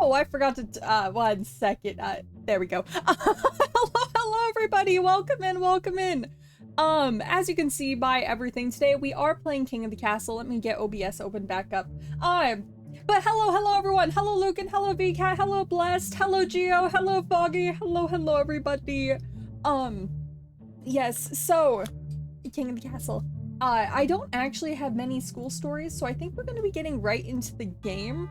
Oh, I forgot to, 1 second. There we go. Hello, everybody. Welcome in, welcome in. As you can see by everything today, we are playing King of the Castle. Let me get OBS open back up. But hello, everyone. Hello, Lucan. Hello, VCat. Hello, Blessed. Hello, Geo. Hello, Foggy. Hello, everybody. Yes, so, King of the Castle. I don't actually have many school stories, so I think we're gonna be getting right into the game.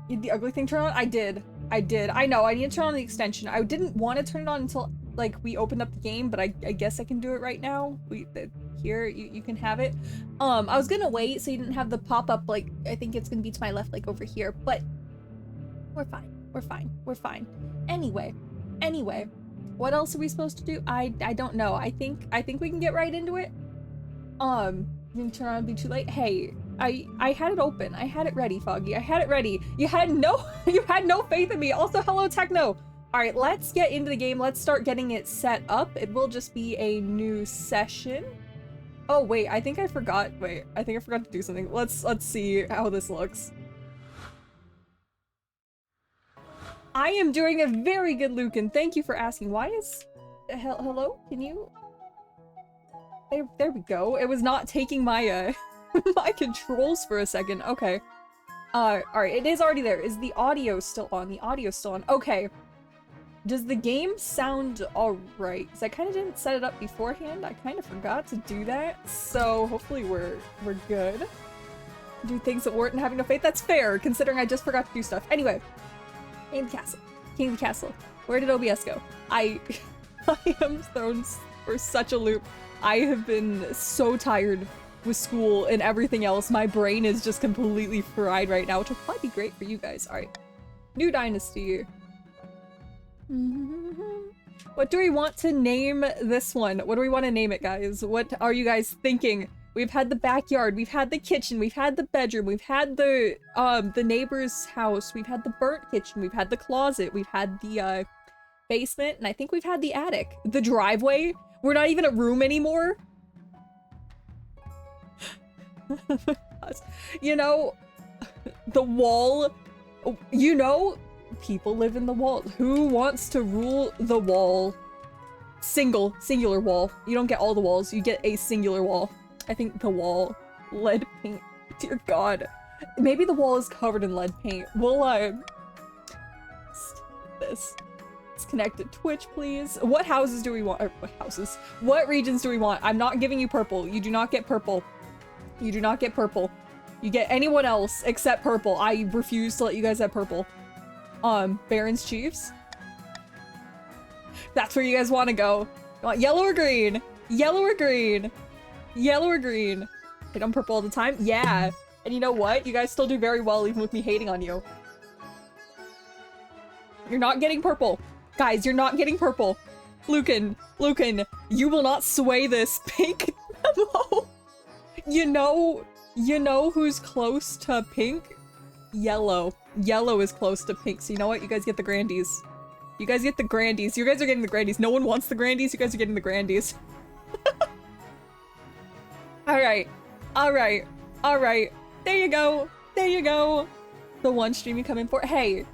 Did the ugly thing turn on? I did. I know, I need to turn on the extension. I didn't want to turn it on until, like, we opened up the game, but I guess I can do it right now. Here, you can have it. I was gonna wait so you didn't have the pop-up, like, I think it's gonna be to my left, like, over here, but we're fine. Anyway, what else are we supposed to do? I don't know. I think we can get right into it. You didn't turn on, it'd be too late. Hey, I had it open. I had it ready, Foggy. I had it ready. You had no faith in me. Also, hello, Techno. All right, let's get into the game. Let's start getting it set up. It will just be a new session. Oh, wait, I think I forgot. Wait, I think I forgot to do something. Let's see how this looks. I am doing a very good, Lucan. Thank you for asking. Why is... Hello? Can you... There we go. It was not taking my, my controls for a second. Okay. Alright, it is already there. Is the audio still on? The audio's still on. Okay. Does the game sound alright? Because I kind of didn't set it up beforehand. I kind of forgot to do that. So hopefully we're good. Do things that weren't having no faith. That's fair, considering I just forgot to do stuff. Anyway. King of the Castle. King of the Castle. Where did OBS go? I am thrown for such a loop. I have been so tired with school and everything else. My brain is just completely fried right now, which will probably be great for you guys. Alright. New Dynasty. What do we want to name this one? What do we want to name it, guys? What are you guys thinking? We've had the backyard, we've had the kitchen, we've had the bedroom, we've had the neighbor's house, we've had the burnt kitchen, we've had the closet, we've had the basement, and I think we've had the attic. The driveway. We're not even a room anymore. You know, the wall, you know, people live in the wall. Who wants to rule the wall? Singular wall. You don't get all the walls, you get a singular wall. I think the wall, lead paint, dear God. Maybe the wall is covered in lead paint. We'll, this. Let's connect to Twitch, please. What houses do we want? Or what houses? What regions do we want? I'm not giving you purple. You do not get purple. You do not get purple. You get anyone else except purple. I refuse to let you guys have purple. Barons Chiefs. That's where you guys want to go. You want yellow or green? Yellow or green? Yellow or green? Hit on purple all the time? Yeah. And you know what? You guys still do very well even with me hating on you. You're not getting purple. Guys, you're not getting purple. Lucan, you will not sway this pink memo. You know who's close to pink? Yellow. Yellow is close to pink. So you know what? You guys get the Grandies. You guys get the Grandies. You guys are getting the Grandies. No one wants the Grandies. You guys are getting the Grandies. Alright. There you go. The one stream you come in for. Hey.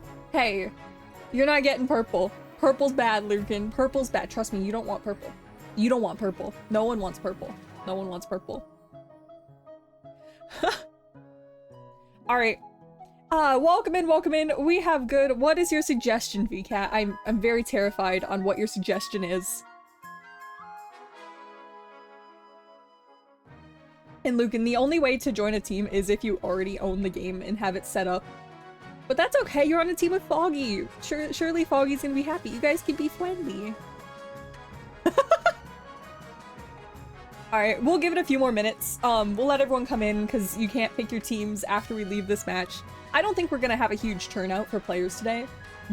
You're not getting purple. Purple's bad, Lucan. Purple's bad. Trust me, you don't want purple. You don't want purple. No one wants purple. No one wants purple. Alright. Welcome in. We have good. What is your suggestion, VCat? I'm very terrified on what your suggestion is. And Lucan, the only way to join a team is if you already own the game and have it set up. But that's okay, you're on a team with Foggy. Surely Foggy's gonna be happy. You guys can be friendly. Alright, we'll give it a few more minutes. We'll let everyone come in because you can't pick your teams after we leave this match. I don't think we're gonna have a huge turnout for players today,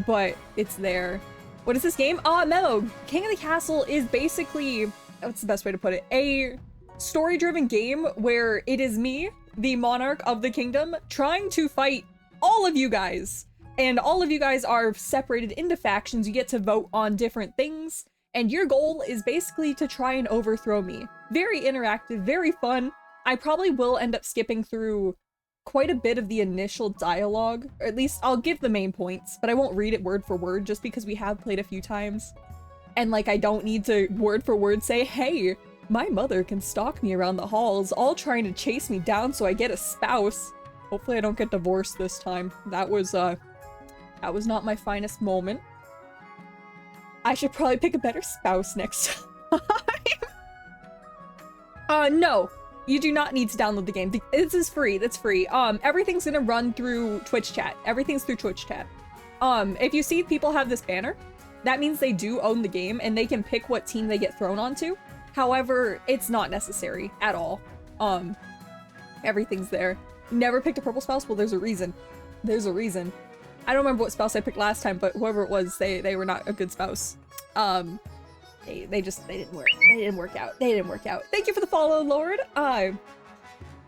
but it's there. What is this game? Memo! King of the Castle is basically, what's the best way to put it? A story-driven game where it is me, the monarch of the kingdom, trying to fight all of you guys. And all of you guys are separated into factions. You get to vote on different things. And your goal is basically to try and overthrow me. Very interactive, very fun. I probably will end up skipping through quite a bit of the initial dialogue, or at least I'll give the main points, but I won't read it word for word just because we have played a few times. And like, I don't need to word for word say, hey, my mother can stalk me around the halls, all trying to chase me down so I get a spouse. Hopefully I don't get divorced this time. That was not my finest moment. I should probably pick a better spouse next time. No. You do not need to download the game. This is free. That's free. Everything's gonna run through Twitch chat. Everything's through Twitch chat. If you see people have this banner, that means they do own the game and they can pick what team they get thrown onto. However, it's not necessary at all. Everything's there. Never picked a purple spouse? Well, there's a reason. There's a reason. I don't remember what spouse I picked last time, but whoever it was, they were not a good spouse. They didn't work. They didn't work out. They didn't work out. Thank you for the follow, Lord.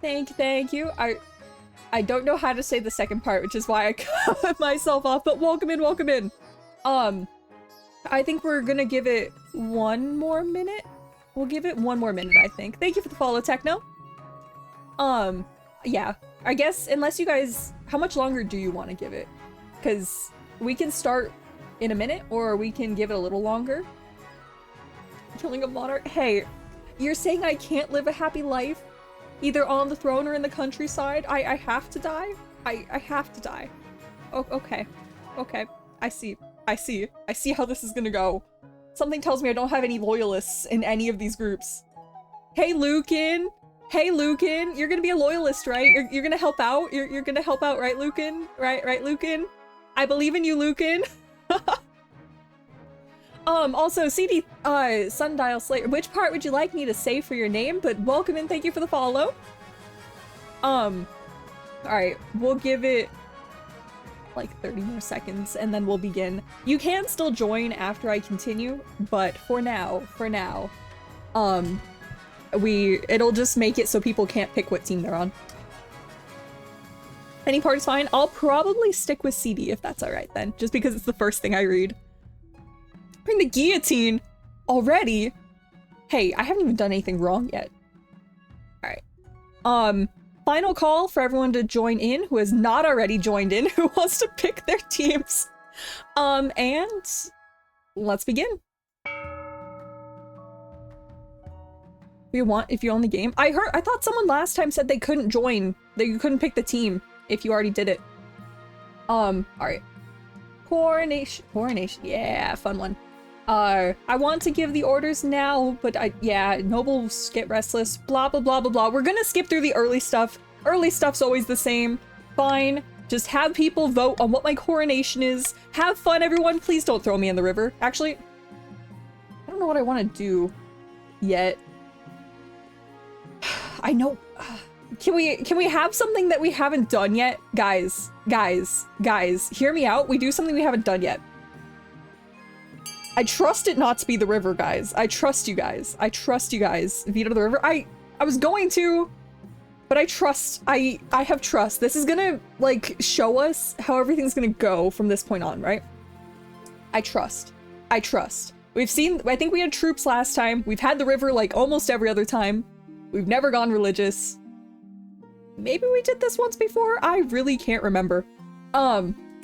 Thank you. I don't know how to say the second part, which is why I cut myself off, but welcome in, welcome in. I think we're gonna give it 1 more minute. We'll give it 1 more minute, I think. Thank you for the follow, Techno. Yeah. I guess, unless you guys... How much longer do you want to give it? Because we can start in a minute, or we can give it a little longer. Killing a monarch? Hey, you're saying I can't live a happy life? Either on the throne or in the countryside? I have to die? I have to die. Oh, okay. Okay. I see how this is gonna go. Something tells me I don't have any loyalists in any of these groups. Hey, Lucan! Hey, Lucan! You're gonna be a loyalist, right? You're gonna help out? You're gonna help out, right, Lucan? Right, Lucan? I believe in you, Lucan! Also, CD, Sundial Slayer, which part would you like me to say for your name? But welcome and thank you for the follow. Alright, we'll give it like 30 more seconds and then we'll begin. You can still join after I continue, but for now, it'll just make it so people can't pick what team they're on. Any part is fine. I'll probably stick with CD if that's alright then, just because it's the first thing I read. Bring the guillotine already? Hey, I haven't even done anything wrong yet. Alright. Final call for everyone to join in who has not already joined in, who wants to pick their teams. And let's begin. If you own the game. I thought someone last time said they couldn't join, that you couldn't pick the team if you already did it. Alright. Coronation, yeah, fun one. I want to give the orders now, but yeah, nobles get restless, blah, blah, blah, blah, blah. We're gonna skip through the early stuff. Early stuff's always the same. Fine. Just have people vote on what my coronation is. Have fun, everyone. Please don't throw me in the river. Actually, I don't know what I want to do yet. I know. Can we have something that we haven't done yet? Guys, hear me out. We do something we haven't done yet. I trust it not to be the river, guys. I trust you guys. I trust you guys. Veto the river. I was going to, but I trust. I have trust. This is gonna, like, show us how everything's gonna go from this point on, right? I trust. I trust. We've seen, I think we had troops last time. We've had the river, like, almost every other time. We've never gone religious. Maybe we did this once before? I really can't remember.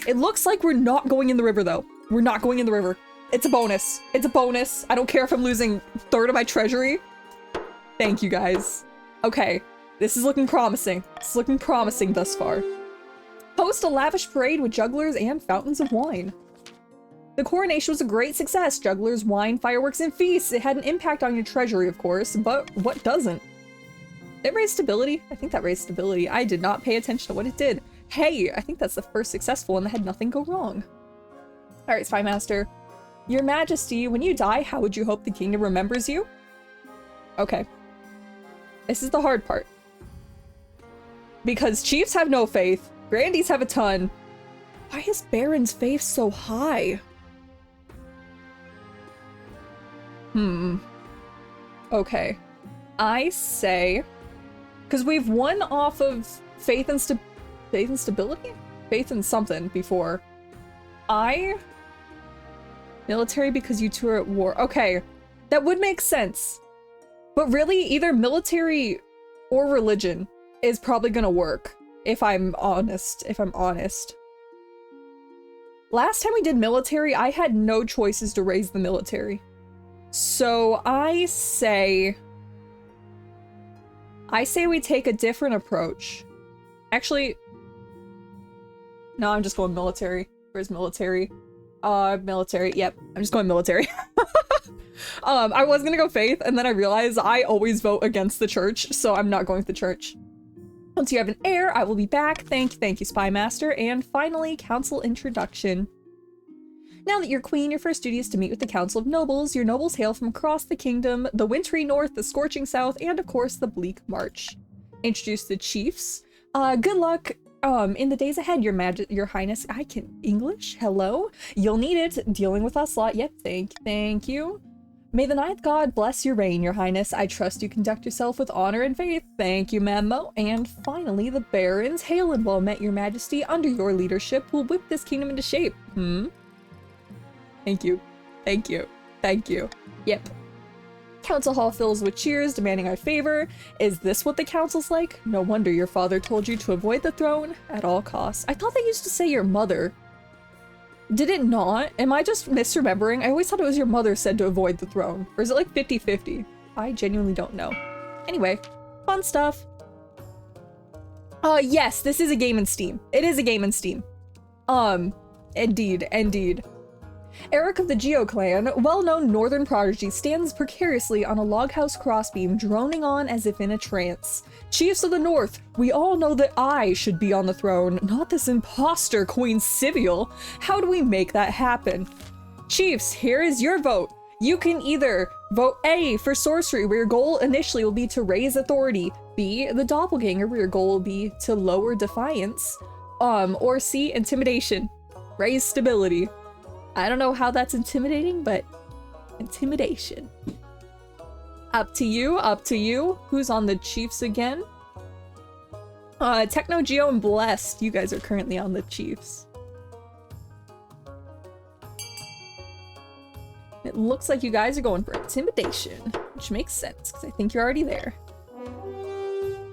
It looks like we're not going in the river, though. We're not going in the river. It's a bonus. It's a bonus. I don't care if I'm losing 1/3 of my treasury. Thank you, guys. Okay. This is looking promising. It's looking promising thus far. Host a lavish parade with jugglers and fountains of wine. The coronation was a great success. Jugglers, wine, fireworks, and feasts. It had an impact on your treasury, of course, but what doesn't? It raised stability. I think that raised stability. I did not pay attention to what it did. Hey, I think that's the first successful one that had nothing go wrong. Alright, Spy Master. Your Majesty, when you die, how would you hope the kingdom remembers you? Okay. This is the hard part. Because chiefs have no faith, grandees have a ton. Why is Baron's faith so high? Okay. I say... Because we've won off of faith and stability? Faith and something before. Military because you two are at war. Okay, that would make sense. But really, either military or religion is probably gonna work if I'm honest. Last time we did military, I had no choices to raise the military. So I say we take a different approach. Actually, no, I'm just going military. Where's military? Military. Yep, I'm just going military. I was gonna go faith, and then I realized I always vote against the church, so I'm not going with the church. Once you have an heir, I will be back. Thank you, Spy Master. And finally, council introduction. Now that you're queen, your first duty is to meet with the Council of Nobles. Your nobles hail from across the kingdom, the wintry north, the scorching south, and of course, the bleak march. Introduce the chiefs. Good luck in the days ahead, your highness. I can English? Hello? You'll need it. Dealing with Ocelot. Yep, thank you. May the ninth god bless your reign, your highness. I trust you conduct yourself with honor and faith. Thank you, Mammo. And finally, the barons. Hail and well met, your majesty. Under your leadership, we'll whip this kingdom into shape. Thank you. Yep. Council hall fills with cheers, demanding our favor. Is this what the council's like? No wonder your father told you to avoid the throne at all costs. I thought they used to say your mother. Did it not? Am I just misremembering? I always thought it was your mother said to avoid the throne. Or is it like 50-50? I genuinely don't know. Anyway, fun stuff. Yes, this is a game in Steam. It is a game in Steam. Indeed. Eric of the Geo clan, well-known northern prodigy, stands precariously on a loghouse crossbeam, droning on as if in a trance. Chiefs of the North, we all know that I should be on the throne, not this imposter Queen Siviel. How do we make that happen? Chiefs, here is your vote. You can either vote A for sorcery, where your goal initially will be to raise authority, B, the doppelganger, where your goal will be to lower defiance, or C, intimidation, raise stability. I don't know how that's intimidating, but intimidation. Up to you. Who's on the Chiefs again? Techno, Geo, and Blessed. You guys are currently on the Chiefs. It looks like you guys are going for intimidation, which makes sense, because I think you're already there.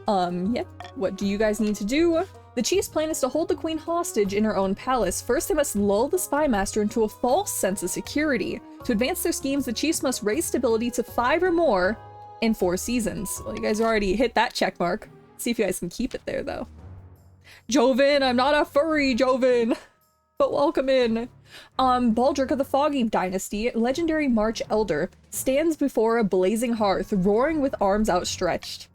Yep. What do you guys need to do? The chief's plan is to hold the queen hostage in her own palace. First, they must lull the spy master into a false sense of security. To advance their schemes, the chiefs must raise stability to 5 or more in 4 seasons. Well, you guys already hit that check mark. See if you guys can keep it there, though. Joven, I'm not a furry, Joven, but welcome in. Baldric of the Foggy Dynasty, legendary March Elder, stands before a blazing hearth, roaring with arms outstretched.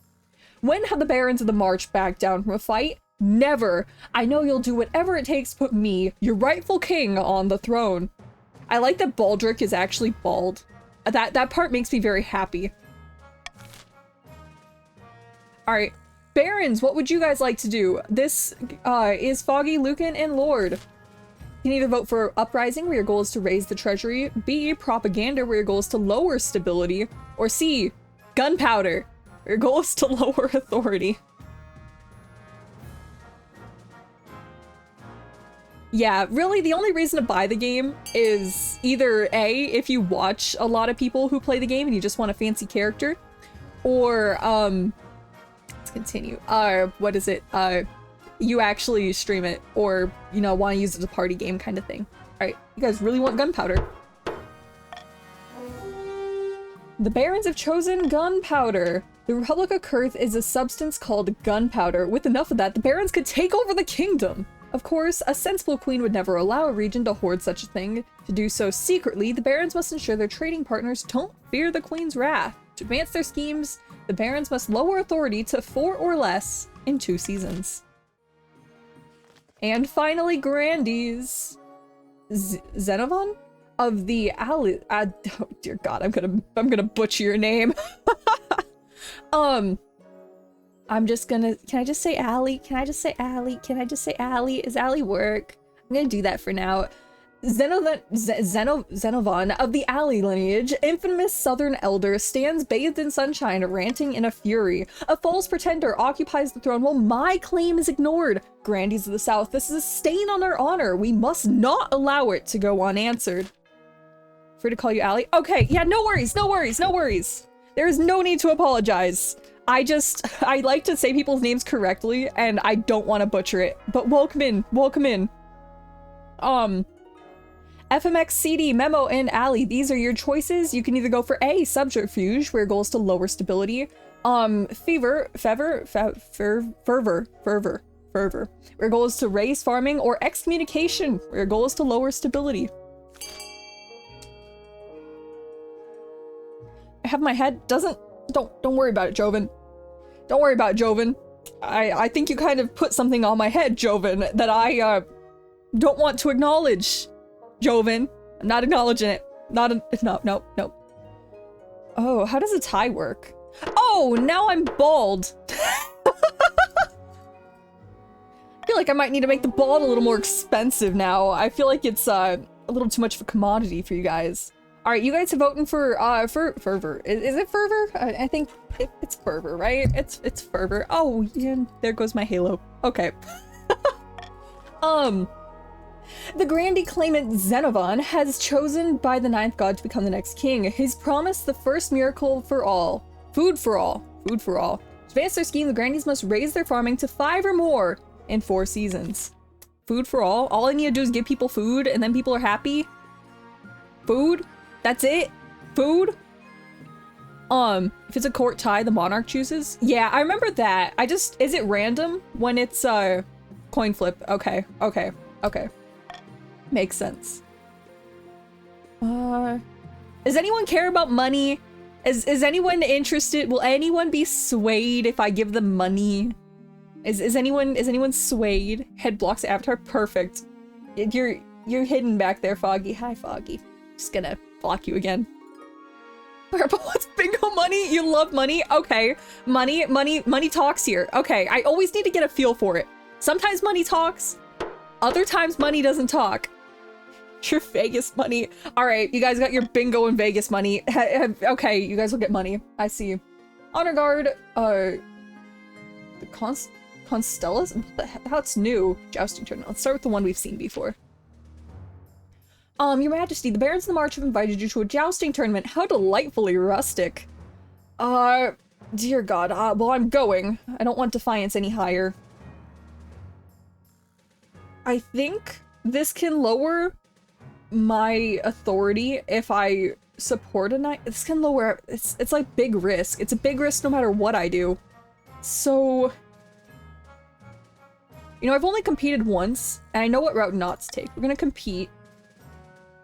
When have the barons of the March backed down from a fight? Never. I know you'll do whatever it takes to put me, your rightful king, on the throne. I like that Baldric is actually bald. That part makes me very happy. Alright. Barons, what would you guys like to do? This is Foggy, Lucan, and Lord. You can either vote for Uprising, where your goal is to raise the treasury, B, Propaganda, where your goal is to lower stability, or C, Gunpowder, where your goal is to lower authority. Yeah, really, the only reason to buy the game is either A, if you watch a lot of people who play the game and you just want a fancy character, or, let's continue. What is it? You actually stream it, or, you know, want to use it as a party game kind of thing. Alright, you guys really want Gunpowder. The barons have chosen Gunpowder. The Republic of Kurth is a substance called gunpowder. With enough of that, the barons could take over the kingdom. Of course, a sensible queen would never allow a region to hoard such a thing. To do so secretly, the barons must ensure their trading partners don't fear the queen's wrath. To advance their schemes, the barons must lower authority to 4 or less in 2 seasons. And finally, Grandees. Xenophon of the oh dear God, I'm gonna butcher your name. I'm just gonna, can I just say Allie? Can I just say Allie? Can I just say Allie? Is Allie work? I'm gonna do that for now. Xenophon of the Allie lineage, infamous southern elder, stands bathed in sunshine, ranting in a fury. A false pretender occupies the throne while my claim is ignored. Grandees of the South, this is a stain on our honor. We must not allow it to go unanswered. Free to call you Allie? Okay, yeah, no worries. There is no need to apologize. I like to say people's names correctly, and I don't want to butcher it. But welcome in, welcome in. FMX, CD, Memo, and Ali, these are your choices. You can either go for A, Subterfuge, where your goal is to lower stability. Fervor, where your goal is to raise farming, or Excommunication, where your goal is to lower stability. I have my head, don't worry about it, Joven. Don't worry about it, Joven. I think you kind of put something on my head, Joven, that I, don't want to acknowledge. Joven, I'm not acknowledging it. No. Oh, how does a tie work? Oh, now I'm bald. I feel like I might need to make the bald a little more expensive now. I feel like it's a little too much of a commodity for you guys. All right, you guys are voting for Fervor. Is it Fervor? I think it's Fervor, right? It's Fervor. Oh, yeah, there goes my halo. Okay. The Grandy claimant Xenophon has chosen by the ninth god to become the next king. He's promised the first miracle for all. Food for all. Food for all. To advance their scheme, the Grandies must raise their farming to 5 or more in 4 seasons. Food for all? All I need to do is give people food and then people are happy? Food? That's it? Food? If it's a court tie, the monarch chooses? Yeah, I remember that. Is it random when it's, coin flip? Okay. Makes sense. Does anyone care about money? Is anyone interested? Will anyone be swayed if I give them money? Is anyone swayed? Head blocks avatar. Perfect. You're hidden back there, Foggy. Hi, Foggy. Just gonna block you again. What's bingo money? You love money? Okay. Money talks here. Okay, I always need to get a feel for it. Sometimes money talks. Other times money doesn't talk. Your Vegas money. All right, you guys got your bingo and Vegas money. Okay, you guys will get money. I see. Honor Guard, the Constellas? That's new. Jousting tournament. Let's start with the one we've seen before. Your Majesty, the Barons of the March have invited you to a jousting tournament. How delightfully rustic. Dear God, well, I'm going. I don't want Defiance any higher. I think this can lower my authority if I support a knight. This can lower, it's like big risk. It's a big risk no matter what I do. So, you know, I've only competed once and I know what route not to take. We're gonna compete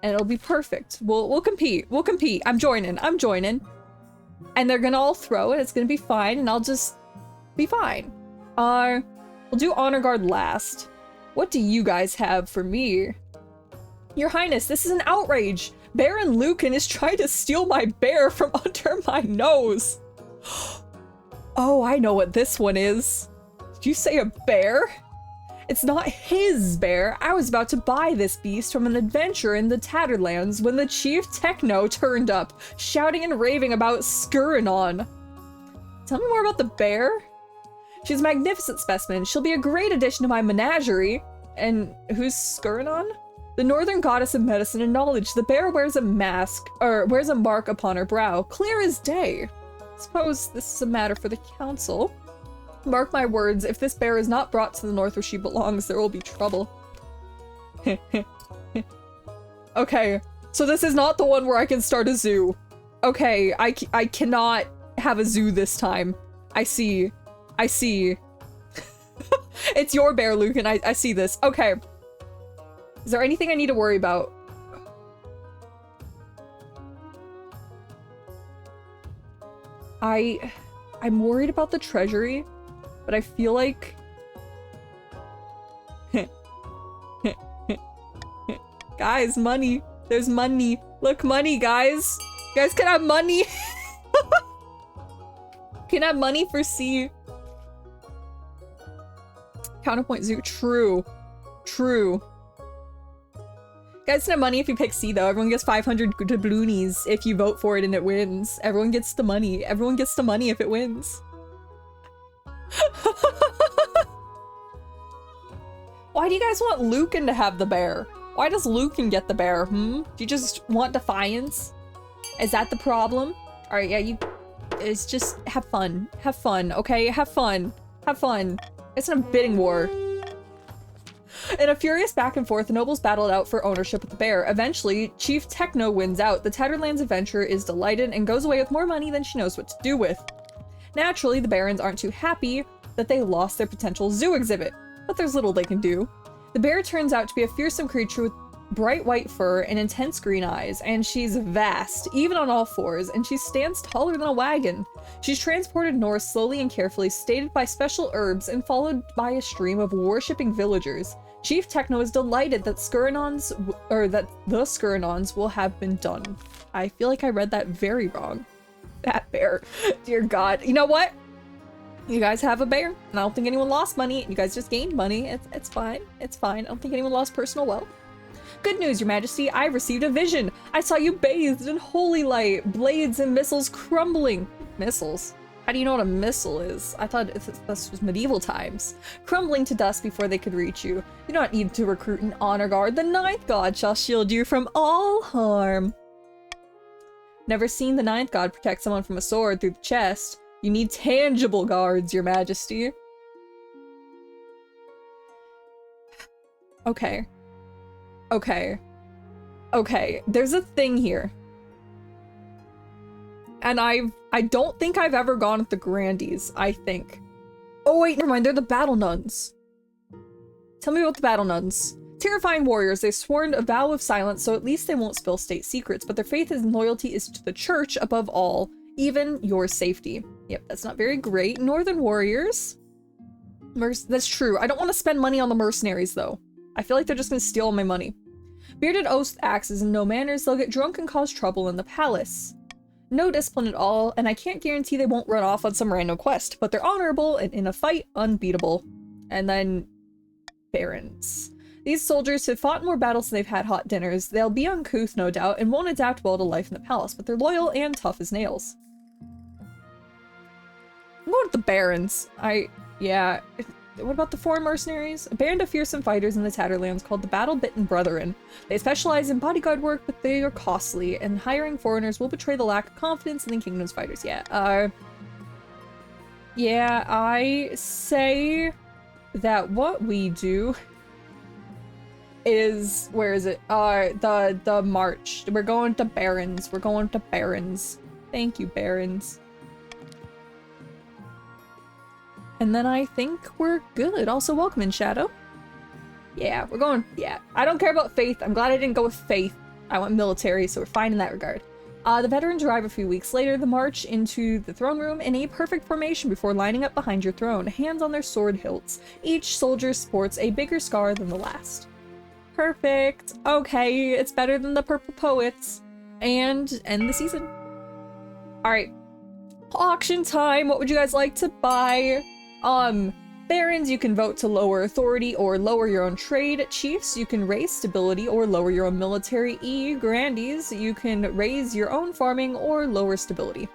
and it'll be perfect. We'll compete. I'm joining. And they're gonna all throw it. It's gonna be fine and I'll just be fine. We'll do Honor Guard last. What do you guys have for me? Your Highness, this is an outrage! Baron Lucan is trying to steal my bear from under my nose! Oh, I know what this one is. Did you say a bear? It's not his bear. I was about to buy this beast from an adventurer in the Tatterlands when the Chief Techno turned up, shouting and raving about Skuranon. Tell me more about the bear? She's a magnificent specimen. She'll be a great addition to my menagerie. And who's Skuranon? The northern goddess of medicine and knowledge. The bear wears a mask, or wears a mark upon her brow. Clear as day. Suppose this is a matter for the council. Mark my words, if this bear is not brought to the north where she belongs, there will be trouble. Okay, so this is not the one where I can start a zoo. Okay, I cannot have a zoo this time. I see. It's your bear, Luke, and I see this. Okay. Is there anything I need to worry about? I'm worried about the treasury, but I feel like... Guys, money. There's money. Look, money, guys. You guys can have money. Can have money for C. Counterpoint zoo. True. Guys can have money if you pick C though. Everyone gets 500 doubloonies if you vote for it and it wins. Everyone gets the money. Everyone gets the money if it wins. Why do you guys want Lucan to have the bear? Why does Lucan get the bear, Do you just want Defiance? Is that the problem? Alright, yeah, you is just have fun. Have fun, okay? Have fun. Have fun. It's not a bidding war. In a furious back and forth, the nobles battled out for ownership of the bear. Eventually, Chief Techno wins out. The Tatterlands adventurer is delighted and goes away with more money than she knows what to do with. Naturally, the barons aren't too happy that they lost their potential zoo exhibit, but there's little they can do. The bear turns out to be a fearsome creature with bright white fur and intense green eyes, and she's vast, even on all fours, and she stands taller than a wagon. She's transported north slowly and carefully, stated by special herbs, and followed by a stream of worshipping villagers. Chief Techno is delighted that the Skurinons will have been done. I feel like I read that very wrong. That bear. Dear God. You know what? You guys have a bear, and I don't think anyone lost money. You guys just gained money. It's fine. It's fine. I don't think anyone lost personal wealth. Good news, Your Majesty. I received a vision. I saw you bathed in holy light, blades and missiles crumbling. Missiles? How do you know what a missile is? I thought this was medieval times. Crumbling to dust before they could reach you. You do not need to recruit an honor guard. The ninth god shall shield you from all harm. Never seen the ninth god protect someone from a sword through the chest. You need tangible guards, Your Majesty. Okay. Okay. Okay. There's a thing here. And I don't think I've ever gone with the Grandies, I think. Oh wait, never mind, they're the Battle Nuns. Tell me about the Battle Nuns. Terrifying warriors, they've sworn a vow of silence, so at least they won't spill state secrets, but their faith and loyalty is to the church above all, even your safety. Yep, that's not very great. Northern warriors. That's true. I don't want to spend money on the mercenaries, though. I feel like they're just gonna steal all my money. Bearded oath axes and no manners, they'll get drunk and cause trouble in the palace. No discipline at all, and I can't guarantee they won't run off on some random quest, but they're honorable and in a fight, unbeatable. And then barons. These soldiers have fought more battles than they've had hot dinners. They'll be uncouth, no doubt, and won't adapt well to life in the palace, but they're loyal and tough as nails. I'm going with the barons. Yeah. What about the foreign mercenaries? A band of fearsome fighters in the Tatterlands called the Battle-Bitten Brethren. They specialize in bodyguard work, but they are costly, and hiring foreigners will betray the lack of confidence in the kingdom's fighters. Yeah, yeah, I say that what we do is, where is it? The march. We're going to barons. We're going to barons. Thank you, barons. And then I think we're good. Also, welcome in, Shadow. Yeah, we're going, yeah. I don't care about faith. I'm glad I didn't go with faith. I went military, so we're fine in that regard. The veterans arrive a few weeks later. The march into the throne room in a perfect formation before lining up behind your throne, hands on their sword hilts. Each soldier sports a bigger scar than the last. Perfect. Okay, it's better than the Purple Poets. And end the season. Alright. Auction time. What would you guys like to buy? Barons, you can vote to lower authority or lower your own trade. Chiefs, you can raise stability or lower your own military. Grandies, you can raise your own farming or lower stability.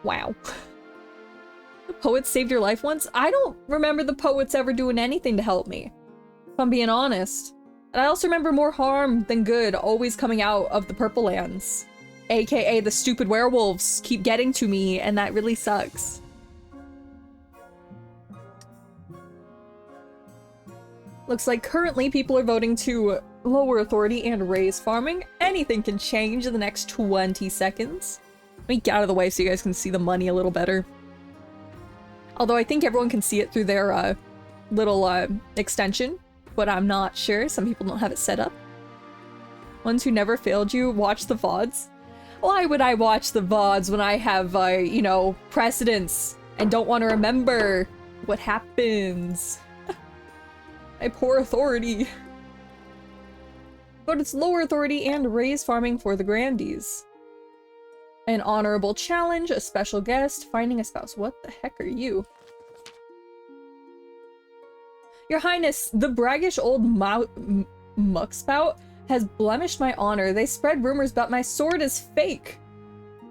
Wow. The poets saved your life once? I don't remember the poets ever doing anything to help me, if I'm being honest. And I also remember more harm than good always coming out of the Purple Lands. AKA the stupid werewolves keep getting to me, and that really sucks. Looks like currently people are voting to lower authority and raise farming. Anything can change in the next 20 seconds. Let me get out of the way so you guys can see the money a little better. Although I think everyone can see it through their little extension, but I'm not sure. Some people don't have it set up. Ones who never failed you, watch the VODs. Why would I watch the VODs when I have, you know, precedence and don't want to remember what happens? My poor authority. But it's lower authority and raise farming for the Grandies. An honorable challenge, a special guest, finding a spouse. What the heck are you? Your Highness, the braggish old muckspout has blemished my honor. They spread rumors about my sword is fake.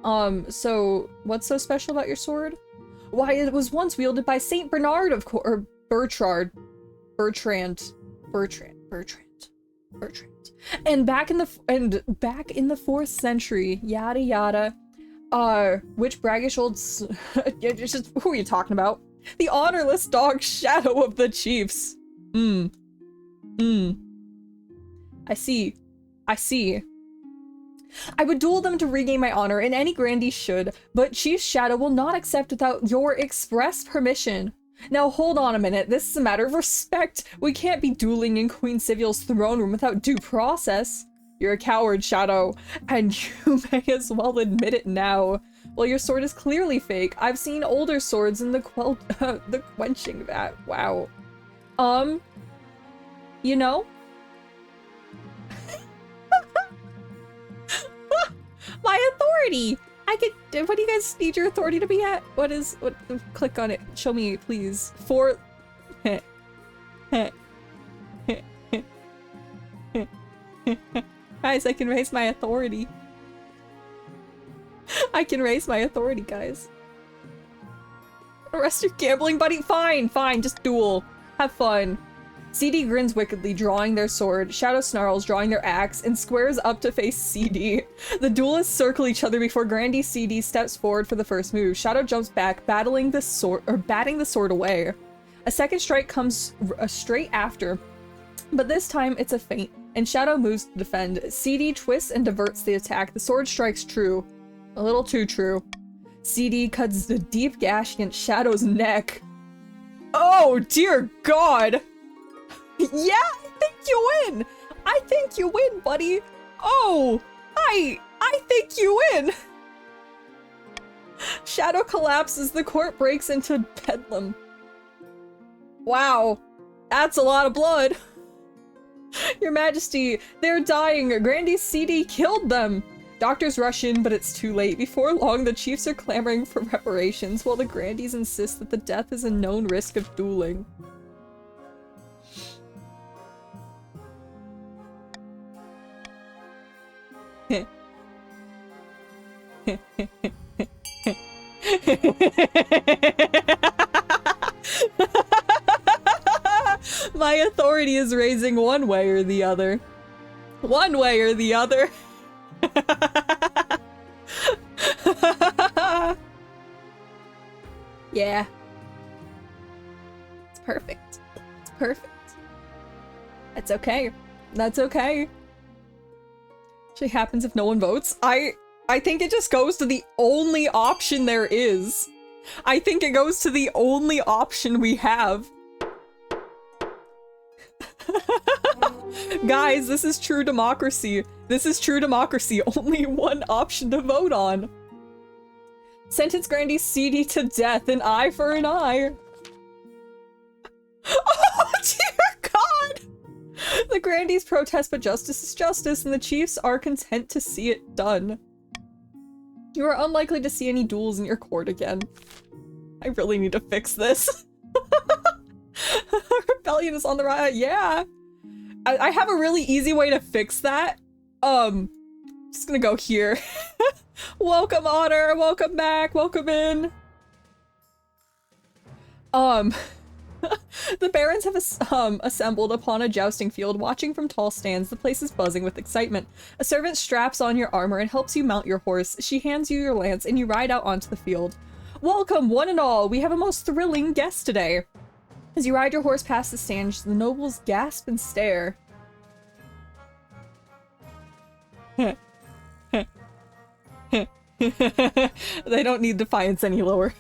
So what's so special about your sword? Why, it was once wielded by Saint Bernard, of course, or Bertrand. And back in the 4th century, yada yada. Which braggish old just, who are you talking about? The honorless dog Shadow of the Chiefs. I see. I see. I would duel them to regain my honor, and any grandee should, but Chief Shadow will not accept without your express permission. Now hold on a minute, this is a matter of respect. We can't be dueling in Queen Siviel's throne room without due process. You're a coward, Shadow, and you may as well admit it now. Well, your sword is clearly fake. I've seen older swords in the the quenching vat. Wow. You know? My authority! I could- what do you guys need your authority to be at? What, click on it. Show me, please. Guys, I can raise my authority. I can raise my authority, guys. Arrest your gambling buddy? Fine, fine, just duel. Have fun. CD grins wickedly, drawing their sword. Shadow snarls, drawing their axe, and squares up to face CD. The duelists circle each other before Grandee CD steps forward for the first move. Shadow jumps back, batting the sword away. A second strike comes straight after, but this time it's a feint, and Shadow moves to defend. CD twists and diverts the attack. The sword strikes true. A little too true. CD cuts a deep gash against Shadow's neck. Oh, dear God! Yeah, I think you win! I think you win, buddy! Oh! I think you win! Shadow collapses, the court breaks into bedlam. Wow, that's a lot of blood! Your Majesty, they're dying! Grandee CD killed them! Doctors rush in, but it's too late. Before long, the chiefs are clamoring for reparations, while the Grandees insist that the death is a known risk of dueling. My authority is raising one way or the other. One way or the other. Yeah. It's perfect. It's perfect. That's okay. That's okay. Actually happens if no one votes. I think it just goes to the only option there is. I think it goes to the only option we have. Guys, this is true democracy. This is true democracy. Only one option to vote on. Sentence Grandee CD to death, an eye for an eye. Oh, dear God! The Grandees protest, but justice is justice, and the chiefs are content to see it done. You are unlikely to see any duels in your court again. I really need to fix this. Rebellion is on the rise. Yeah. I have a really easy way to fix that. Just gonna go here. Welcome, Otter. Welcome back. Welcome in. The barons have assembled upon a jousting field, watching from tall stands. The place is buzzing with excitement. A servant straps on your armor and helps you mount your horse. She hands you your lance and you ride out onto the field. Welcome, one and all. We have a most thrilling guest today. As you ride your horse past the stands, the nobles gasp and stare. They don't need defiance any lower.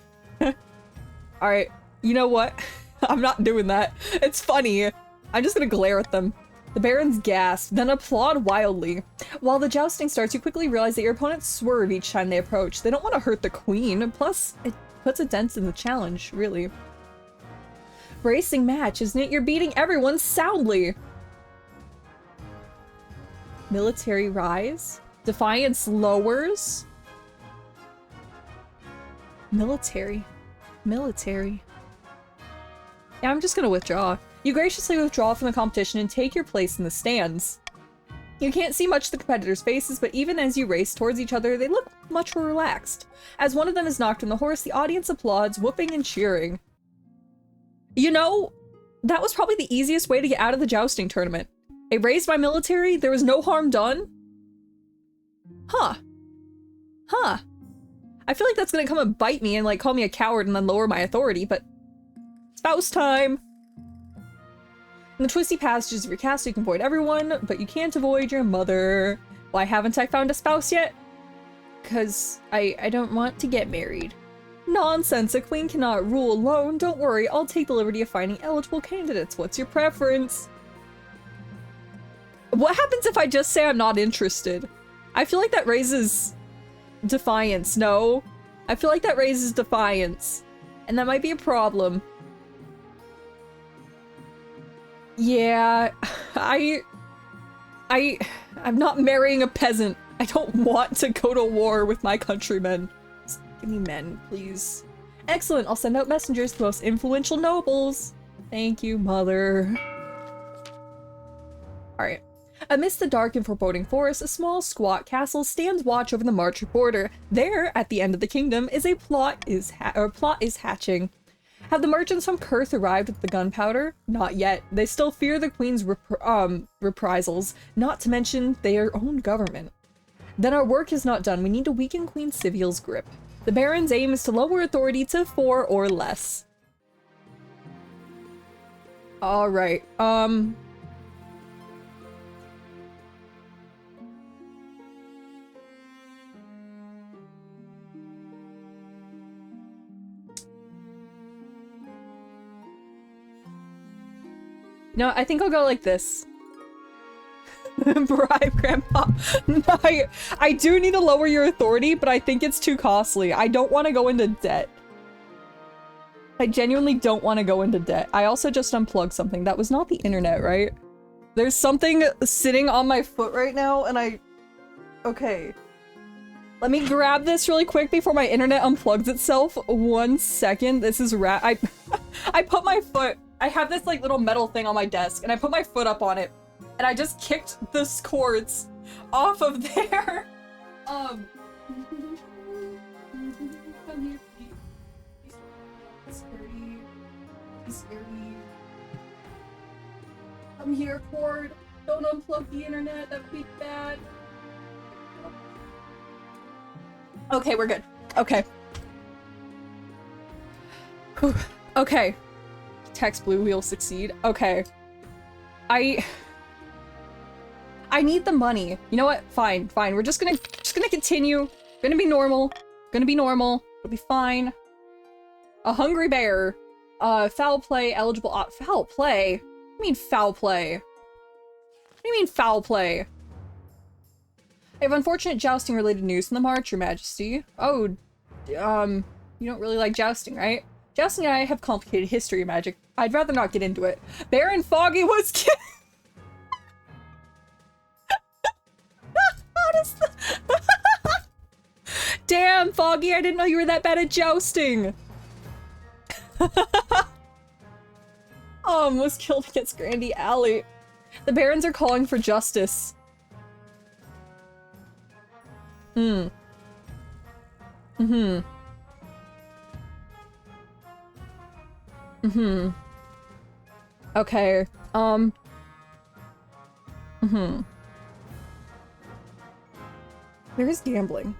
Alright, you know what? I'm not doing that. It's funny. I'm just gonna glare at them. The barons gasp, then applaud wildly. While the jousting starts, you quickly realize that your opponents swerve each time they approach. They don't want to hurt the queen, plus it puts a dent in the challenge, really. Bracing match, isn't it? You're beating everyone soundly! Military rise? Defiance lowers? Military. Military. Yeah, I'm just gonna withdraw. You graciously withdraw from the competition and take your place in the stands. You can't see much of the competitors' faces, but even as you race towards each other, they look much more relaxed. As one of them is knocked from the horse, the audience applauds, whooping and cheering. You know, that was probably the easiest way to get out of the jousting tournament. I raised my military, there was no harm done. Huh. Huh. I feel like that's gonna come and bite me and like call me a coward and then lower my authority, but spouse time! In the twisty passages of your castle, you can avoid everyone, but you can't avoid your mother. Why haven't I found a spouse yet? Because I don't want to get married. Nonsense, a queen cannot rule alone. Don't worry, I'll take the liberty of finding eligible candidates. What's your preference? What happens if I just say I'm not interested? I feel like that raises defiance, no? I feel like that raises defiance. And that might be a problem. Yeah, I'm not marrying a peasant. I don't want to go to war with my countrymen. Just give me men, please. Excellent, I'll send out messengers to the most influential nobles. Thank you, mother. Alright. Amidst the dark and foreboding forest, a small, squat castle stands watch over the Marcher border. There, at the end of the kingdom, is a plot is hatching. Have the merchants from Kurth arrived with the gunpowder? Not yet. They still fear the queen's reprisals, not to mention their own government. Then our work is not done. We need to weaken Queen Siviel's grip. The Baron's aim is to lower authority to 4 or less. Alright, no, I think I'll go like this. Bribe Grandpa. I do need to lower your authority, but I think it's too costly. I don't want to go into debt. I genuinely don't want to go into debt. I also just unplugged something. That was not the internet, right? There's something sitting on my foot right now, and okay. Let me grab this really quick before my internet unplugs itself. 1 second. This is I put my foot... I have this like little metal thing on my desk and I put my foot up on it and I just kicked the cords off of there. Come here, please. Be sturdy. Be sturdy. Come here, cord. Don't unplug the internet. That would be bad. Okay, we're good. Okay. Whew. Okay. Text blue, we'll succeed. Okay. I need the money. You know what? Fine, fine. We're just gonna continue. Gonna be normal. Gonna be normal. It'll be fine. A hungry bear. Foul play eligible. Foul play? What do you mean foul play? What do you mean foul play? I have unfortunate jousting related news from the March, Your Majesty. Oh, you don't really like jousting, right? Jousting and I have complicated history, Magic. I'd rather not get into it. Baron Foggy was killed. How does Damn, Foggy, I didn't know you were that bad at jousting. Was killed against Grandy Alley. The barons are calling for justice. Okay, There is gambling.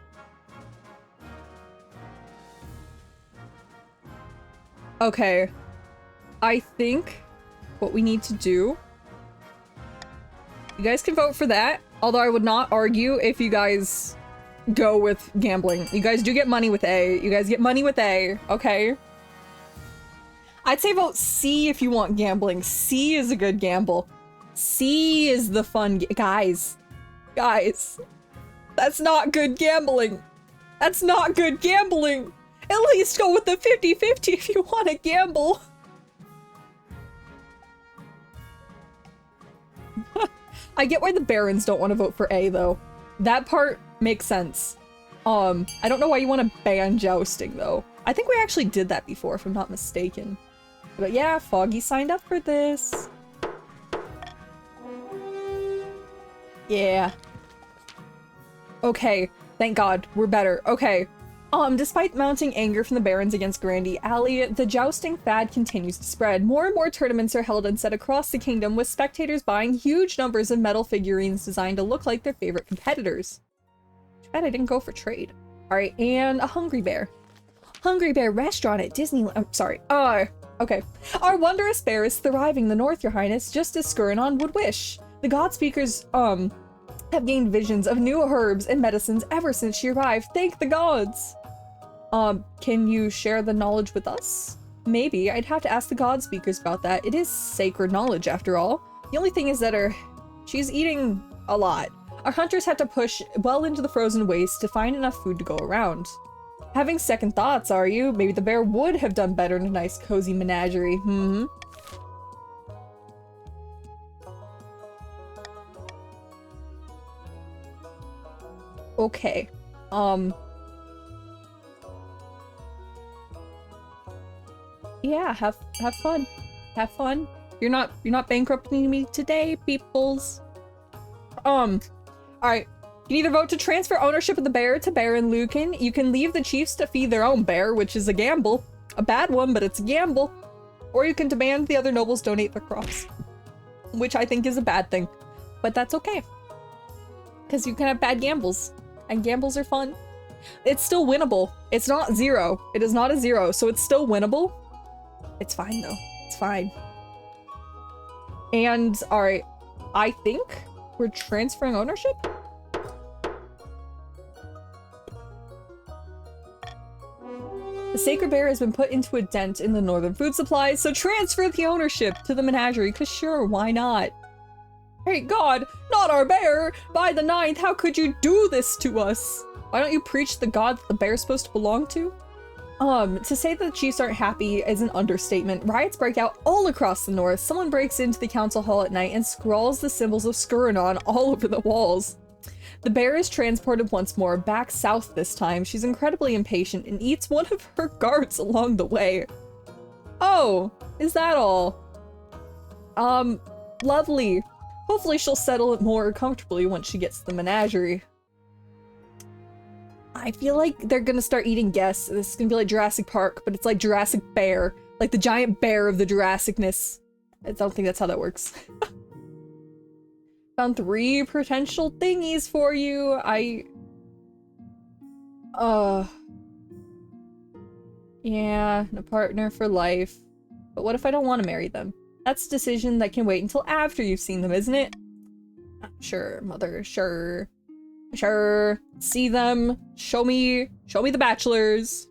Okay. I think what we need to do... You guys can vote for that, although I would not argue if you guys go with gambling. You guys do get money with A. You guys get money with A, okay? I'd say vote C if you want gambling. C is a good gamble. C is the fun guys. Guys. That's not good gambling. That's not good gambling. At least go with the 50-50 if you want to gamble. I get why the barons don't want to vote for A, though. That part makes sense. I don't know why you want to ban jousting, though. I think we actually did that before, if I'm not mistaken. But yeah, Foggy signed up for this. Yeah. Okay, thank God, we're better. Okay. Despite mounting anger from the barons against Grandy Alley, the jousting fad continues to spread. More and more tournaments are held and set across the kingdom, with spectators buying huge numbers of metal figurines designed to look like their favorite competitors. Too bad I didn't go for trade. Alright, and a Hungry Bear. Hungry Bear restaurant at Disneyland. I'm sorry. Okay. Our wondrous bear is thriving in the north, your highness, just as Skuranon would wish. The god speakers, have gained visions of new herbs and medicines ever since she arrived. Thank the gods! Can you share the knowledge with us? Maybe. I'd have to ask the god speakers about that. It is sacred knowledge, after all. The only thing is that she's eating a lot. Our hunters had to push well into the frozen waste to find enough food to go around. Having second thoughts, are you? Maybe the bear would have done better in a nice cozy menagerie. Okay. Yeah, have fun. Have fun. You're not bankrupting me today, peoples. Alright. You can either vote to transfer ownership of the bear to Baron Lucan. You can leave the chiefs to feed their own bear, which is a gamble. A bad one, but it's a gamble. Or you can demand the other nobles donate their crops. Which I think is a bad thing. But that's okay. Because you can have bad gambles. And gambles are fun. It's still winnable. It's not 0. It is not a 0, so it's still winnable. It's fine, though. It's fine. And, alright. I think we're transferring ownership? The sacred bear has been put into a dent in the northern food supplies, so transfer the ownership to the menagerie, because sure, why not? Hey god, not our bear! By the 9th, how could you do this to us? Why don't you preach the god that the bear's supposed to belong to? To say that the chiefs aren't happy is an understatement. Riots break out all across the north. Someone breaks into the council hall at night and scrawls the symbols of Skuranon all over the walls. The bear is transported once more, back south this time. She's incredibly impatient and eats one of her guards along the way. Oh, is that all? Lovely. Hopefully she'll settle it more comfortably once she gets to the menagerie. I feel like they're gonna start eating guests. This is gonna be like Jurassic Park, but it's like Jurassic Bear. Like the giant bear of the Jurassicness. I don't think that's how that works. Found 3 potential thingies for you. Yeah, a partner for life. But what if I don't want to marry them? That's a decision that can wait until after you've seen them, isn't it? Sure, mother, sure. Sure. See them. Show me the bachelors.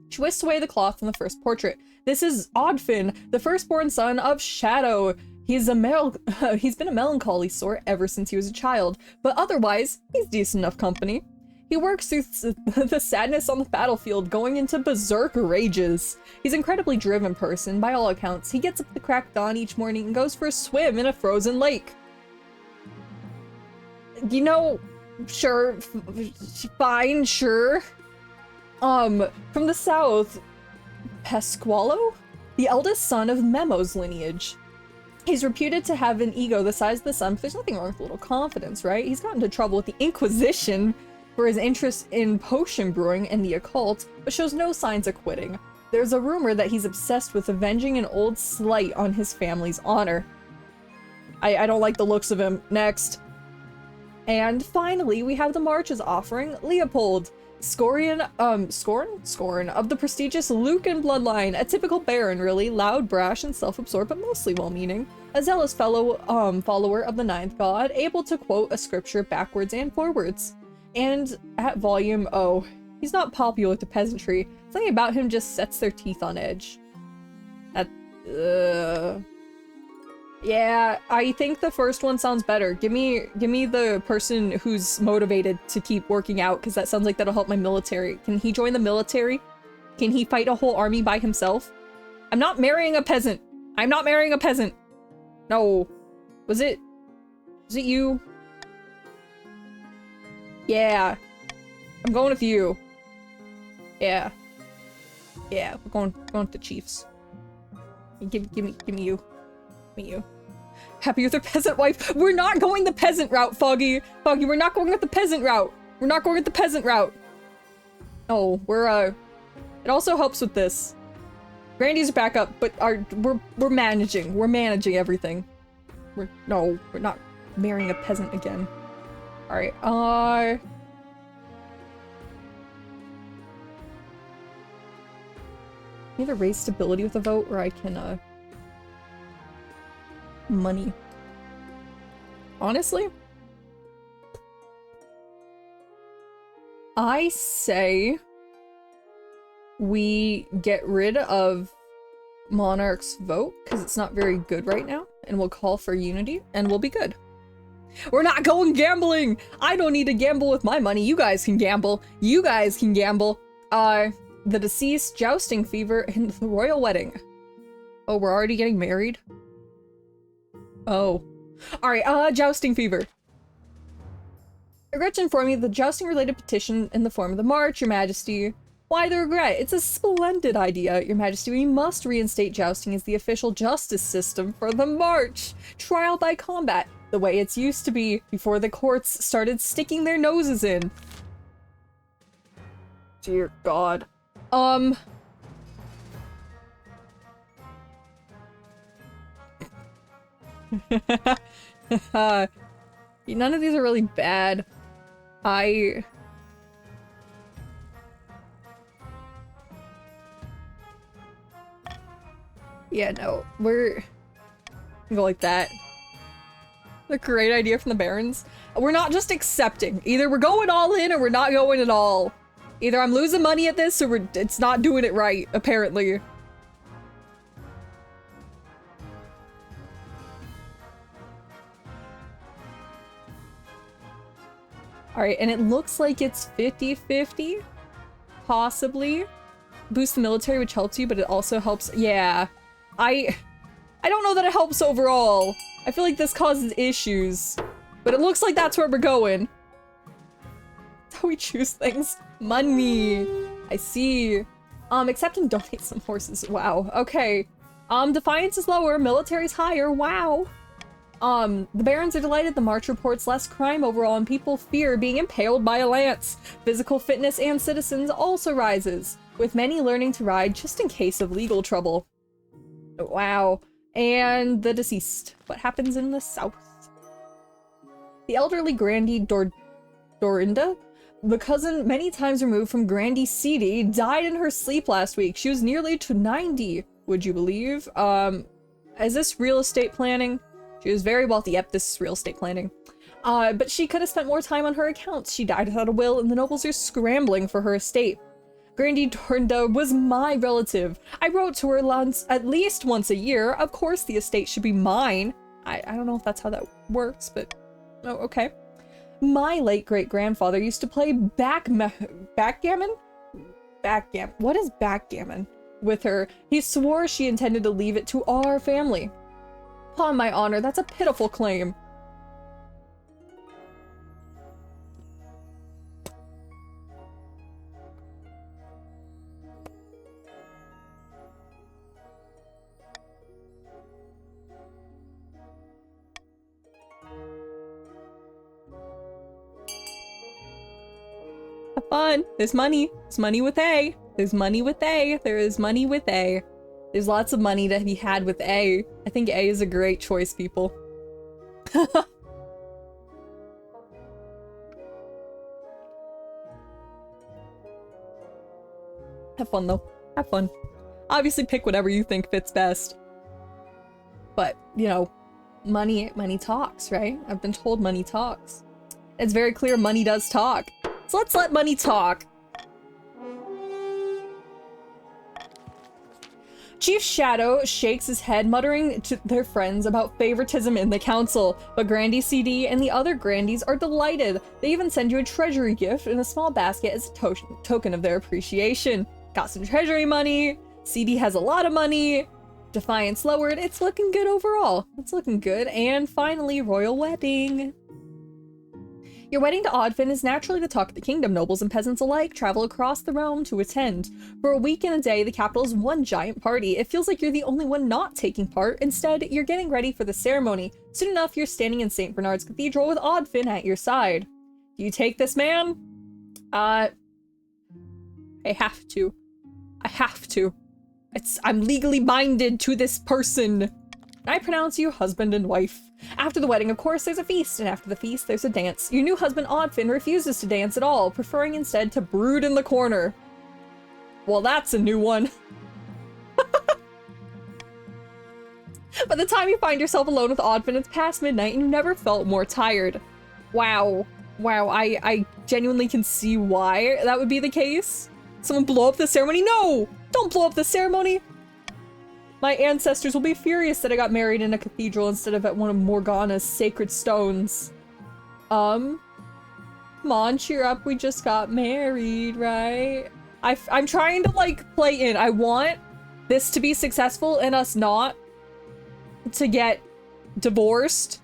She whisked away the cloth from the first portrait. This is Oddfin, the firstborn son of Shadow. He's been a melancholy sort ever since he was a child, but otherwise, he's decent enough company. He works through the sadness on the battlefield, going into berserk rages. He's an incredibly driven person, by all accounts. He gets up at the crack of dawn each morning and goes for a swim in a frozen lake. You know, sure, fine, sure. From the south, Pasqualo? The eldest son of Memo's lineage. He's reputed to have an ego the size of the sun, but there's nothing wrong with a little confidence, right? He's gotten into trouble with the Inquisition for his interest in potion brewing and the occult, but shows no signs of quitting. There's a rumor that he's obsessed with avenging an old slight on his family's honor. I don't like the looks of him. Next. And finally, we have the March's offering Leopold, Scorn of the prestigious Lucan bloodline, a typical baron really, loud, brash, and self-absorbed, but mostly well-meaning. A zealous follower of the 9th god, able to quote a scripture backwards and forwards. And at volume O, he's not popular with the peasantry. Something about him just sets their teeth on edge. Yeah, I think the first one sounds better. Give me the person who's motivated to keep working out, because that sounds like that'll help my military. Can he join the military? Can he fight a whole army by himself? I'm not marrying a peasant. I'm not marrying a peasant. No. Was it you? Yeah. I'm going with you. Yeah. Yeah, we're going with the chiefs. Give me you. Me you. Happy with her peasant wife. We're not going the peasant route, Foggy. Foggy, we're not going with the peasant route. We're not going with the peasant route. No, we're it also helps with this. Grandy's back up, but we're managing. We're managing everything. We're not marrying a peasant again. Alright, either raise stability with a vote or I can, money. Honestly, I say we get rid of Monarch's vote because it's not very good right now, and we'll call for unity and we'll be good. We're not going gambling! I don't need to gamble with my money. You guys can gamble. You guys can gamble. The deceased, jousting fever, and the royal wedding. Oh, we're already getting married? Oh. Alright, jousting fever. I regret to inform you the jousting-related petition in the form of the march, Your Majesty. Why the regret? It's a splendid idea, Your Majesty. We must reinstate jousting as the official justice system for the march. Trial by combat, the way it's used to be before the courts started sticking their noses in. Dear God. None of these are really bad. Yeah, no, we're go like that. A great idea from the Barons. We're not just accepting. Either we're going all in or we're not going at all. Either I'm losing money at this or it's not doing it right, apparently. Alright, and it looks like it's 50-50. Possibly. Boost the military, which helps you, but it also helps. Yeah. I don't know that it helps overall. I feel like this causes issues. But it looks like that's where we're going. That's how we choose things. Money. I see. Accept and donate some horses. Wow. Okay. Defiance is lower, military's higher. Wow. The Barons are delighted. The march reports less crime overall and people fear being impaled by a lance. Physical fitness and citizens also rises, with many learning to ride just in case of legal trouble. Wow. And the deceased. What happens in the south? The elderly Grandee Dorinda, the cousin many times removed from Grandee CD, died in her sleep last week. She was nearly to 90, would you believe? Is this real estate planning? She was very wealthy. Yep, this is real estate planning. But she could have spent more time on her accounts. She died without a will, and the nobles are scrambling for her estate. Grandee Dorinda was my relative. I wrote to her at least once a year. Of course the estate should be mine. I don't know if that's how that works, but... Oh, okay. My late great-grandfather used to play backgammon? What is backgammon? With her. He swore she intended to leave it to our family. Upon my honor, that's a pitiful claim. Have fun. There's money. There's money with A. There's money with A. There is money with A. There's lots of money to be had with A. I think A is a great choice, people. Have fun, though. Have fun. Obviously pick whatever you think fits best. But, you know, money talks, right? I've been told money talks. It's very clear money does talk. So let's let money talk. Chief Shadow shakes his head, muttering to their friends about favoritism in the council. But Grandee CD and the other Grandees are delighted. They even send you a treasury gift in a small basket as a token of their appreciation. Got some treasury money. CD has a lot of money. Defiance lowered. It's looking good overall. It's looking good. And finally, royal wedding. Your wedding to Oddfin is naturally the talk of the kingdom. Nobles and peasants alike travel across the realm to attend. For a week and a day, the capital is one giant party. It feels like you're the only one not taking part. Instead, you're getting ready for the ceremony. Soon enough, you're standing in St. Bernard's Cathedral with Oddfin at your side. Do you take this man? I have to. I have to. I'm legally binded to this person. I pronounce you husband and wife. After the wedding, of course, there's a feast, and after the feast, there's a dance. Your new husband, Oddfin, refuses to dance at all, preferring instead to brood in the corner. Well, that's a new one. By the time you find yourself alone with Oddfin, it's past midnight and you never felt more tired. Wow. Wow, I genuinely can see why that would be the case. Someone blow up the ceremony? No! Don't blow up the ceremony! My ancestors will be furious that I got married in a cathedral instead of at one of Morgana's sacred stones. Come on, cheer up, we just got married, right? I'm trying to, like, play in. I want this to be successful and us not to get divorced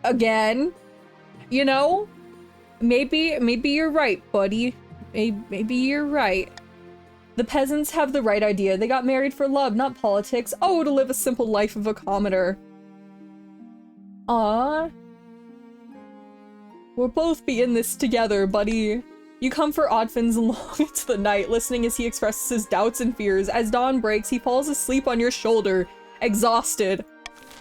again, you know? Maybe you're right, buddy. Maybe you're right. The peasants have the right idea. They got married for love, not politics. Oh, to live a simple life of a commoner. Aww. We'll both be in this together, buddy. You comfort Oddfin's long into the night, listening as he expresses his doubts and fears. As dawn breaks, he falls asleep on your shoulder, exhausted.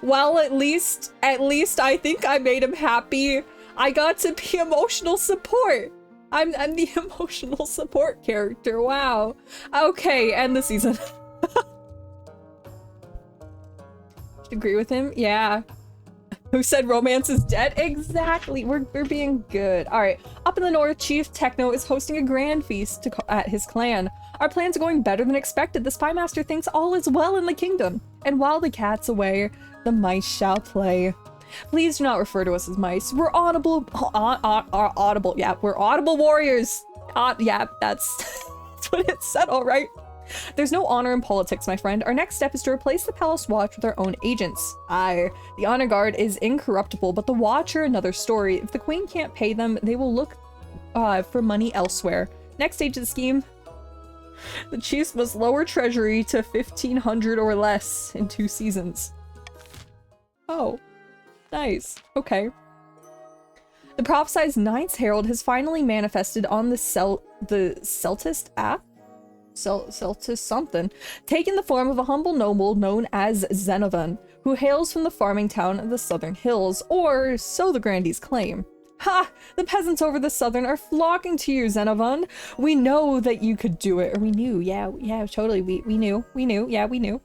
Well, at least I think I made him happy. I got to be emotional support. I'm the emotional support character. Wow. Okay, end the season. Should agree with him? Yeah. Who said romance is dead? Exactly. We're being good. All right. Up in the north, Chief Techno is hosting a grand feast at his clan. Our plans are going better than expected. The Spy Master thinks all is well in the kingdom. And while the cat's away, the mice shall play. Please do not refer to us as mice. We're audible. Yeah, we're audible warriors. Yeah, that's what it said, all right. There's no honor in politics, my friend. Our next step is to replace the Palace Watch with our own agents. Aye, the honor guard is incorruptible, but the Watch are another story. If the Queen can't pay them, they will look for money elsewhere. Next stage of the scheme. The Chiefs must lower treasury to 1,500 or less in 2 seasons. Oh. Nice. Okay. The prophesized Ninth Herald has finally manifested on the Celtist app? Celtist something. Taking the form of a humble noble known as Xenovan, who hails from the farming town of the Southern Hills, or so the Grandees claim. Ha! The peasants over the Southern are flocking to you, Xenovan. We know that you could do it. Or we knew. Yeah, totally. We knew. Yeah, we knew.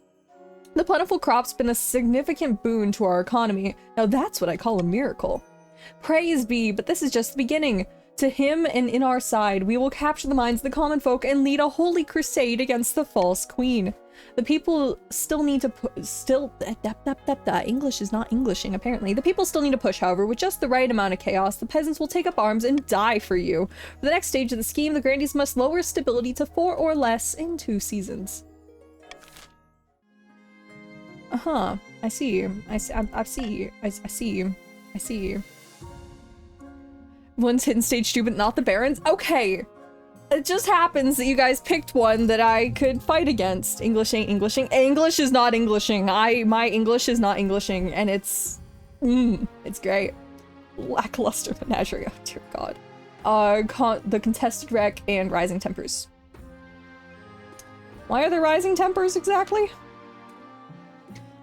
The plentiful crop's been a significant boon to our economy. Now that's what I call a miracle. Praise be, but this is just the beginning. To him and in our side, we will capture the minds of the common folk and lead a holy crusade against the false queen. The people still need to English is not Englishing, apparently. The people still need to push, however, with just the right amount of chaos. The peasants will take up arms and die for you. For the next stage of the scheme, the Grandees must lower stability to 4 or less in 2 seasons. Uh-huh. I see you. I see you. One's hidden stage 2, but not the Barons? Okay. It just happens that you guys picked one that I could fight against. English ain't Englishing. English is not Englishing. My English is not Englishing, and it's great. Lackluster menagerie. Oh, dear God. The Contested Wreck and Rising Tempers. Why are there Rising Tempers exactly?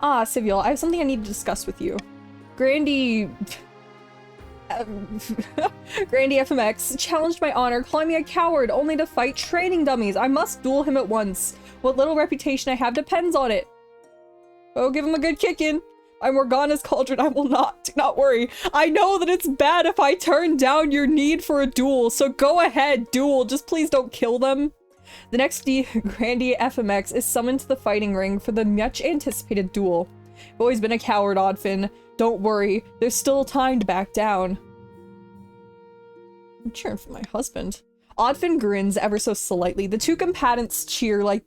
Ah, Civial, I have something I need to discuss with you. Grandy FMX challenged my honor, calling me a coward only to fight training dummies. I must duel him at once. What little reputation I have depends on it. Oh, give him a good kicking. By Morgana's cauldron, I will not. Do not worry. I know that it's bad if I turn down your need for a duel, so go ahead, duel. Just please don't kill them. The next Grandy FMX is summoned to the fighting ring for the much anticipated duel. I've always been a coward, Oddfin. Don't worry, there's still time to back down. I'm cheering for my husband. Oddfin grins ever so slightly. The two combatants cheer like,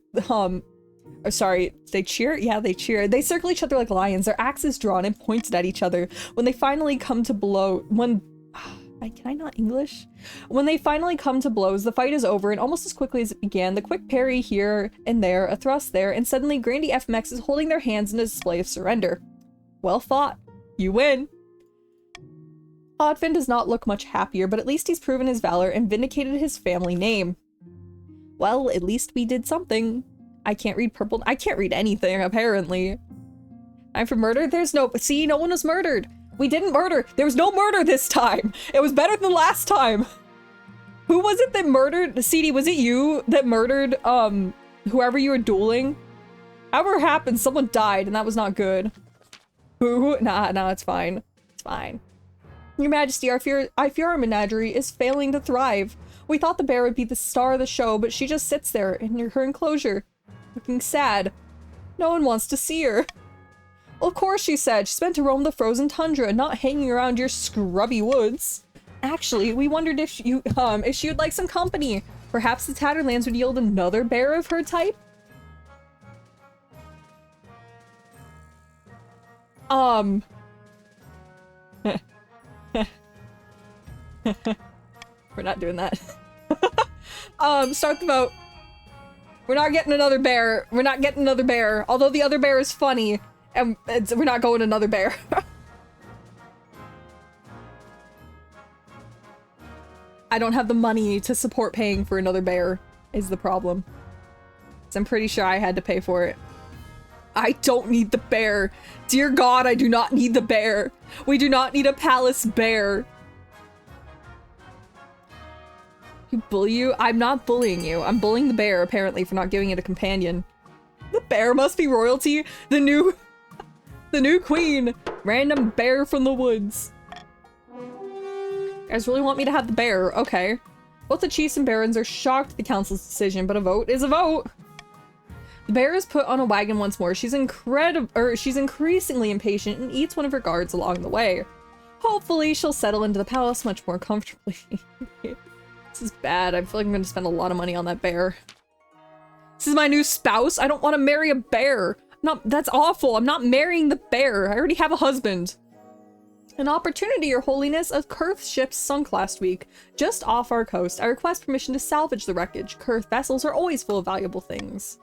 sorry, they cheer? Yeah, they cheer. They circle each other like lions, their axes drawn and pointed at each other. When they finally come to can I not English? When they finally come to blows, the fight is over, and almost as quickly as it began, the quick parry here and there, a thrust there, and suddenly Grandy FMX is holding their hands in a display of surrender. Well fought. You win. Oddfin does not look much happier, but at least he's proven his valor and vindicated his family name. Well, at least we did something. I can't read purple. I can't read anything, apparently. Time for murder? There's no- See, no one was murdered. We didn't murder. There was no murder this time. It was better than last time. Who was it that murdered? CD, was it you that murdered, whoever you were dueling? However it happened, someone died, and that was not good. Boo. Nah, it's fine. It's fine. Your Majesty, our Fiora menagerie is failing to thrive. We thought the bear would be the star of the show, but she just sits there in her enclosure, looking sad. No one wants to see her. Well, of course, she said. She's meant to roam the frozen tundra, not hanging around your scrubby woods. Actually, we wondered if she would like some company. Perhaps the Tatterlands would yield another bear of her type? We're not doing that. Start the vote. We're not getting another bear. We're not getting another bear. Although the other bear is funny, and we're not going another bear. I don't have the money to support paying for another bear, is the problem. So I'm pretty sure I had to pay for it. I don't need the bear. Dear God, I do not need the bear. We do not need a palace bear. You bully you? I'm not bullying you. I'm bullying the bear, apparently, for not giving it a companion. The bear must be royalty. The new queen. Random bear from the woods. You guys really want me to have the bear? Okay. Both the chiefs and barons are shocked at the council's decision, but a vote is a vote. The bear is put on a wagon once more. She's increasingly impatient and eats one of her guards along the way. Hopefully, she'll settle into the palace much more comfortably. This is bad. I feel like I'm gonna spend a lot of money on that bear. This is my new spouse? I don't want to marry a bear. That's awful. I'm not marrying the bear. I already have a husband. An opportunity, Your Holiness. A Kurth ship sunk last week, just off our coast. I request permission to salvage the wreckage. Kurth vessels are always full of valuable things.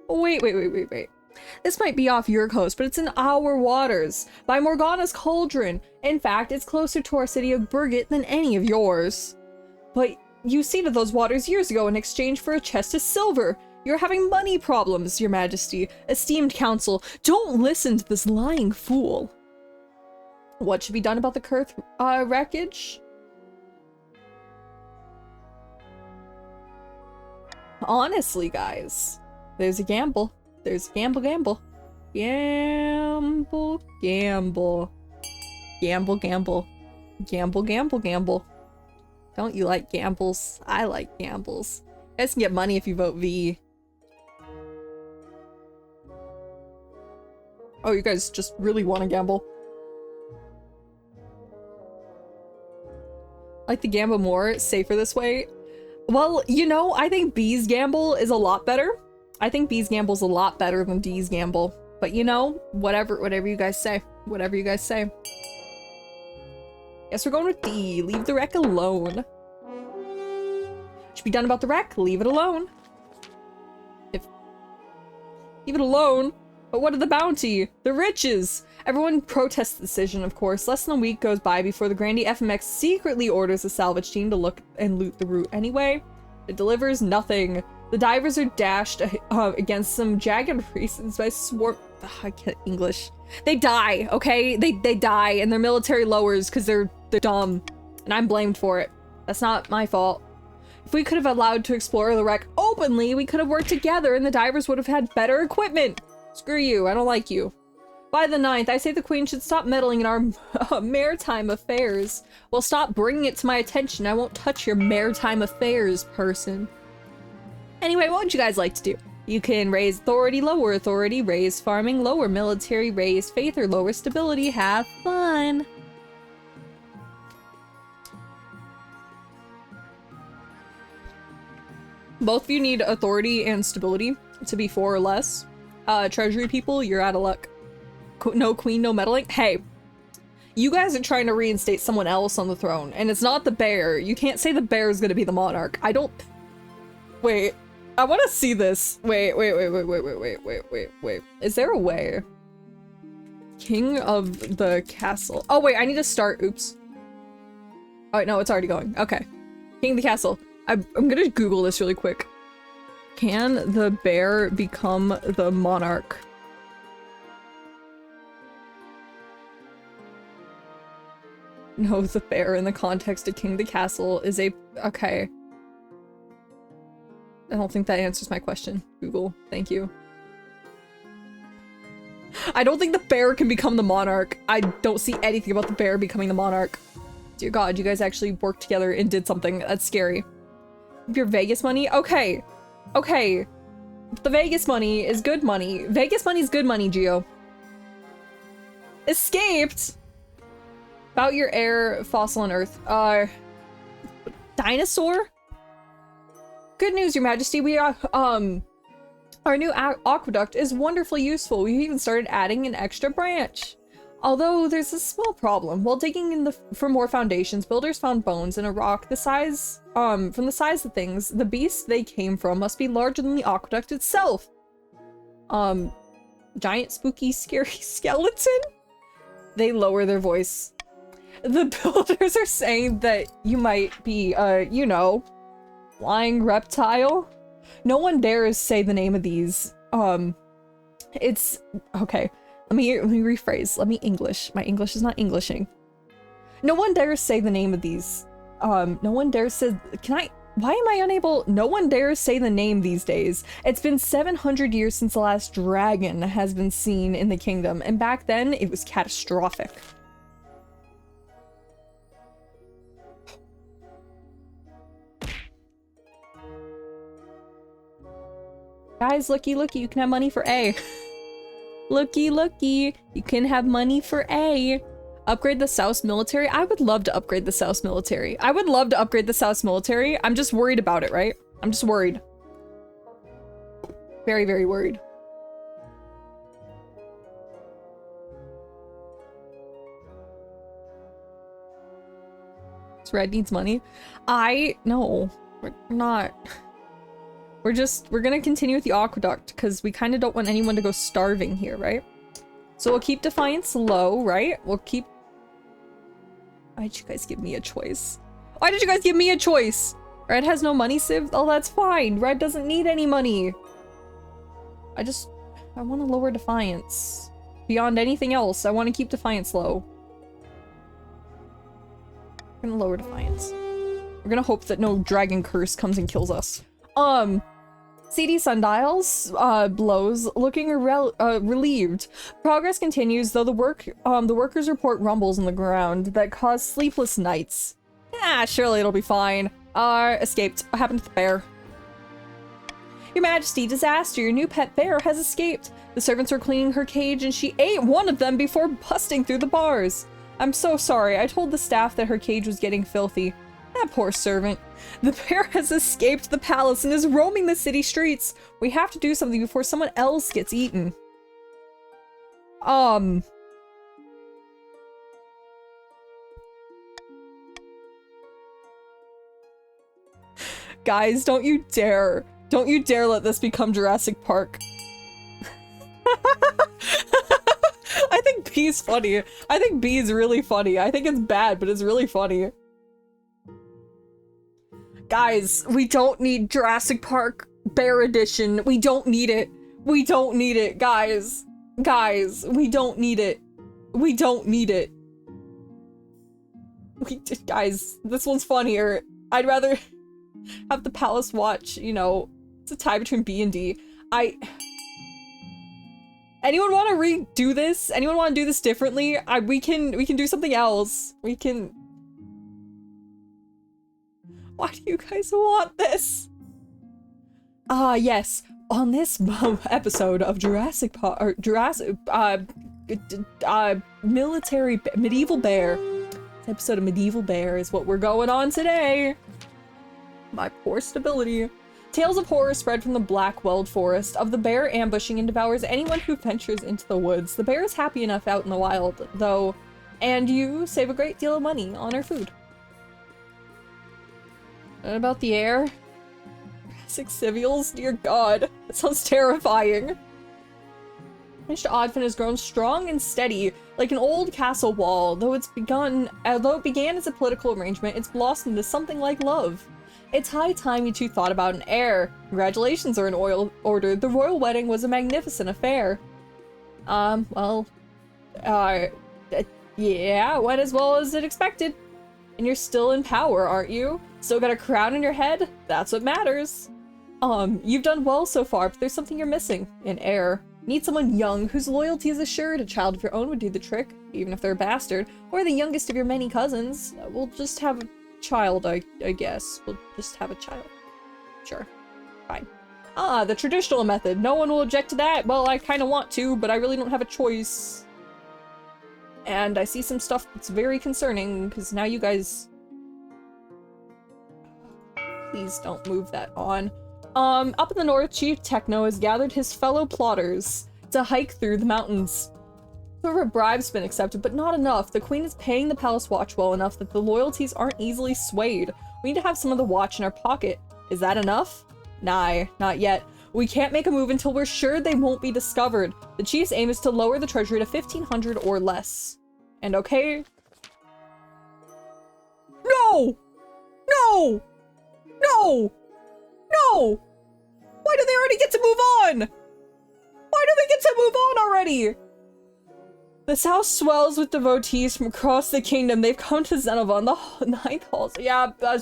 Wait. This might be off your coast, but it's in our waters, by Morgana's cauldron. In fact, it's closer to our city of Burgett than any of yours. But you ceded those waters years ago in exchange for a chest of silver. You're having money problems, Your Majesty. Esteemed council, don't listen to this lying fool. What should be done about the Kurth wreckage? Honestly, guys, there's a gamble. There's a gamble. Gamble. Don't you like gambles? I like gambles. You guys can get money if you vote V. Oh, you guys just really want to gamble? Like the gamble more, it's safer this way. Well, you know, I think B's gamble is a lot better. I think B's gamble's a lot better than D's gamble. But you know, whatever you guys say. Whatever you guys say. Guess we're going with D. Leave the wreck alone. Should be done about the wreck. Leave it alone. Leave it alone. But what of the bounty? The riches! Everyone protests the decision, of course. Less than a week goes by before the Grandee FMX secretly orders a salvage team to look and loot the route anyway. It delivers nothing. The divers are dashed against some jagged reasons by swarm. I can't English. They die, okay? They die, and their military lowers because they're dumb, and I'm blamed for it. That's not my fault. If we could have allowed to explore the wreck openly, we could have worked together, and the divers would have had better equipment. Screw you, I don't like you. By the 9th, I say the Queen should stop meddling in our maritime affairs. Well, stop bringing it to my attention. I won't touch your maritime affairs, person. Anyway, what would you guys like to do? You can raise authority, lower authority, raise farming, lower military, raise faith, or lower stability. Have fun! Both of you need authority and stability to be 4 or less. Treasury people, you're out of luck. No queen, no meddling. Hey, you guys are trying to reinstate someone else on the throne, and it's not the bear. You can't say the bear is gonna be the monarch. I don't... Wait, I want to see this. Wait. Is there a way? King of the castle. Oh wait, I need to start. Oops. Oh no, it's already going. Okay. King of the castle. I'm gonna Google this really quick. Can the bear become the monarch? No, the bear in the context of King of the Castle is a... Okay. I don't think that answers my question. Google, thank you. I don't think the bear can become the monarch. I don't see anything about the bear becoming the monarch. Dear God, you guys actually worked together and did something. That's scary. Your Vegas money? Okay. Okay. The Vegas money is good money. Vegas money is good money, Geo. Escaped! About your air, fossil on Earth. Dinosaur? Good news, Your Majesty. We are, our new aqueduct is wonderfully useful. We've even started adding an extra branch. Although there's a small problem. While digging for more foundations, builders found bones in a rock the size, from the size of things, the beast they came from must be larger than the aqueduct itself. Giant, spooky, scary skeleton? They lower their voice. The builders are saying that you might be, you know, flying reptile. No one dares say the name of these. It's okay. Let me rephrase. Let me English. My English is not Englishing. No one dares say the name of these. No one dares say. Why am I unable? No one dares say the name these days. It's been 700 years since the last dragon has been seen in the kingdom, and back then it was catastrophic. Guys, looky, looky, you can have money for A. Looky, looky, you can have money for A. Upgrade the South military? I would love to upgrade the South military. I would love to upgrade the South military. I'm just worried about it, right? I'm just worried. Very, very worried. This red needs money. No, we're not. We're gonna continue with the aqueduct because we kind of don't want anyone to go starving here, right? So we'll keep Defiance low, right? We'll keep... Why did you guys give me a choice? Why did you guys give me a choice? Red has no money, Civ? Oh, that's fine. Red doesn't need any money. I want to lower Defiance. Beyond anything else, I want to keep Defiance low. We're gonna lower Defiance. We're gonna hope that no dragon curse comes and kills us. CD sundials, blows, looking relieved. Progress continues, though the workers report rumbles in the ground that cause sleepless nights. Surely it'll be fine. Escaped. What happened to the bear? Your Majesty, disaster. Your new pet bear has escaped. The servants were cleaning her cage and she ate one of them before busting through the bars. I'm so sorry. I told the staff that her cage was getting filthy. That poor servant. The bear has escaped the palace and is roaming the city streets. We have to do something before someone else gets eaten. Guys, don't you dare let this become Jurassic Park. I think B's funny. I think B is really funny. I think it's bad, but it's really funny. Guys, we don't need Jurassic Park Bear Edition. We don't need it. We don't need it, guys. Guys, we don't need it. We don't need it. Guys, this one's funnier. I'd rather have the Palace Watch, you know, it's a tie between B and D. Anyone want to redo this? Anyone want to do this differently? We can do something else. We can... Why do you guys want this? Yes. On this episode of Jurassic Park, or Medieval Bear. This episode of Medieval Bear is what we're going on today. My poor stability. Tales of horror spread from the black-welled forest of the bear ambushing and devours anyone who ventures into the woods. The bear is happy enough out in the wild, though, and you save a great deal of money on our food. What about the air? Jurassic Civials? Dear God, that sounds terrifying. Mr. Oddfin has grown strong and steady, like an old castle wall. Although it began as a political arrangement, it's blossomed into something like love. It's high time you two thought about an heir. Congratulations are in order. The royal wedding was a magnificent affair. Yeah, went as well as it expected. And you're still in power, aren't you? Still got a crown in your head? That's what matters. You've done well so far, but there's something you're missing. An heir. Need someone young whose loyalty is assured. A child of your own would do the trick, even if they're a bastard. Or the youngest of your many cousins. We'll just have a child, I guess. We'll just have a child. Sure. Fine. Ah, the traditional method. No one will object to that. Well, I kind of want to, but I really don't have a choice. And I see some stuff that's very concerning, because now you guys... Please don't move that on. Up in the north, Chief Techno has gathered his fellow plotters to hike through the mountains. A bribe's been accepted, but not enough. The Queen is paying the Palace Watch well enough that the loyalties aren't easily swayed. We need to have some of the watch in our pocket. Is that enough? Nah, not yet. We can't make a move until we're sure they won't be discovered. The Chief's aim is to lower the treasury to 1,500 or less. And okay? No! No! No! No! Why do they already get to move on? Why do they get to move on already? This house swells with devotees from across the kingdom. They've come to Xenovan, the ninth halls. Yeah, I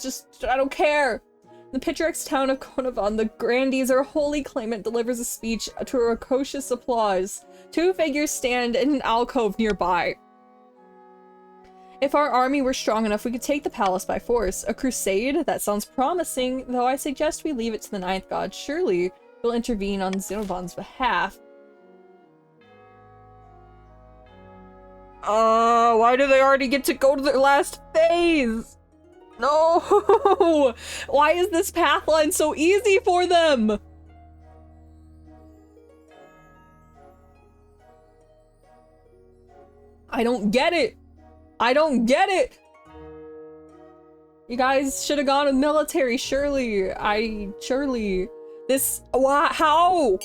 don't care. In the picturesque town of Konovan, the grandees or holy claimant delivers a speech to a raucous applause. Two figures stand in an alcove nearby. If our army were strong enough, we could take the palace by force. A crusade? That sounds promising, though I suggest we leave it to the ninth god. Surely we'll intervene on Xenovan's behalf. Why do they already get to go to their last phase? No! Why is this pathline so easy for them? I don't get it. I don't get it! You guys should have gone with military, surely. Surely. How?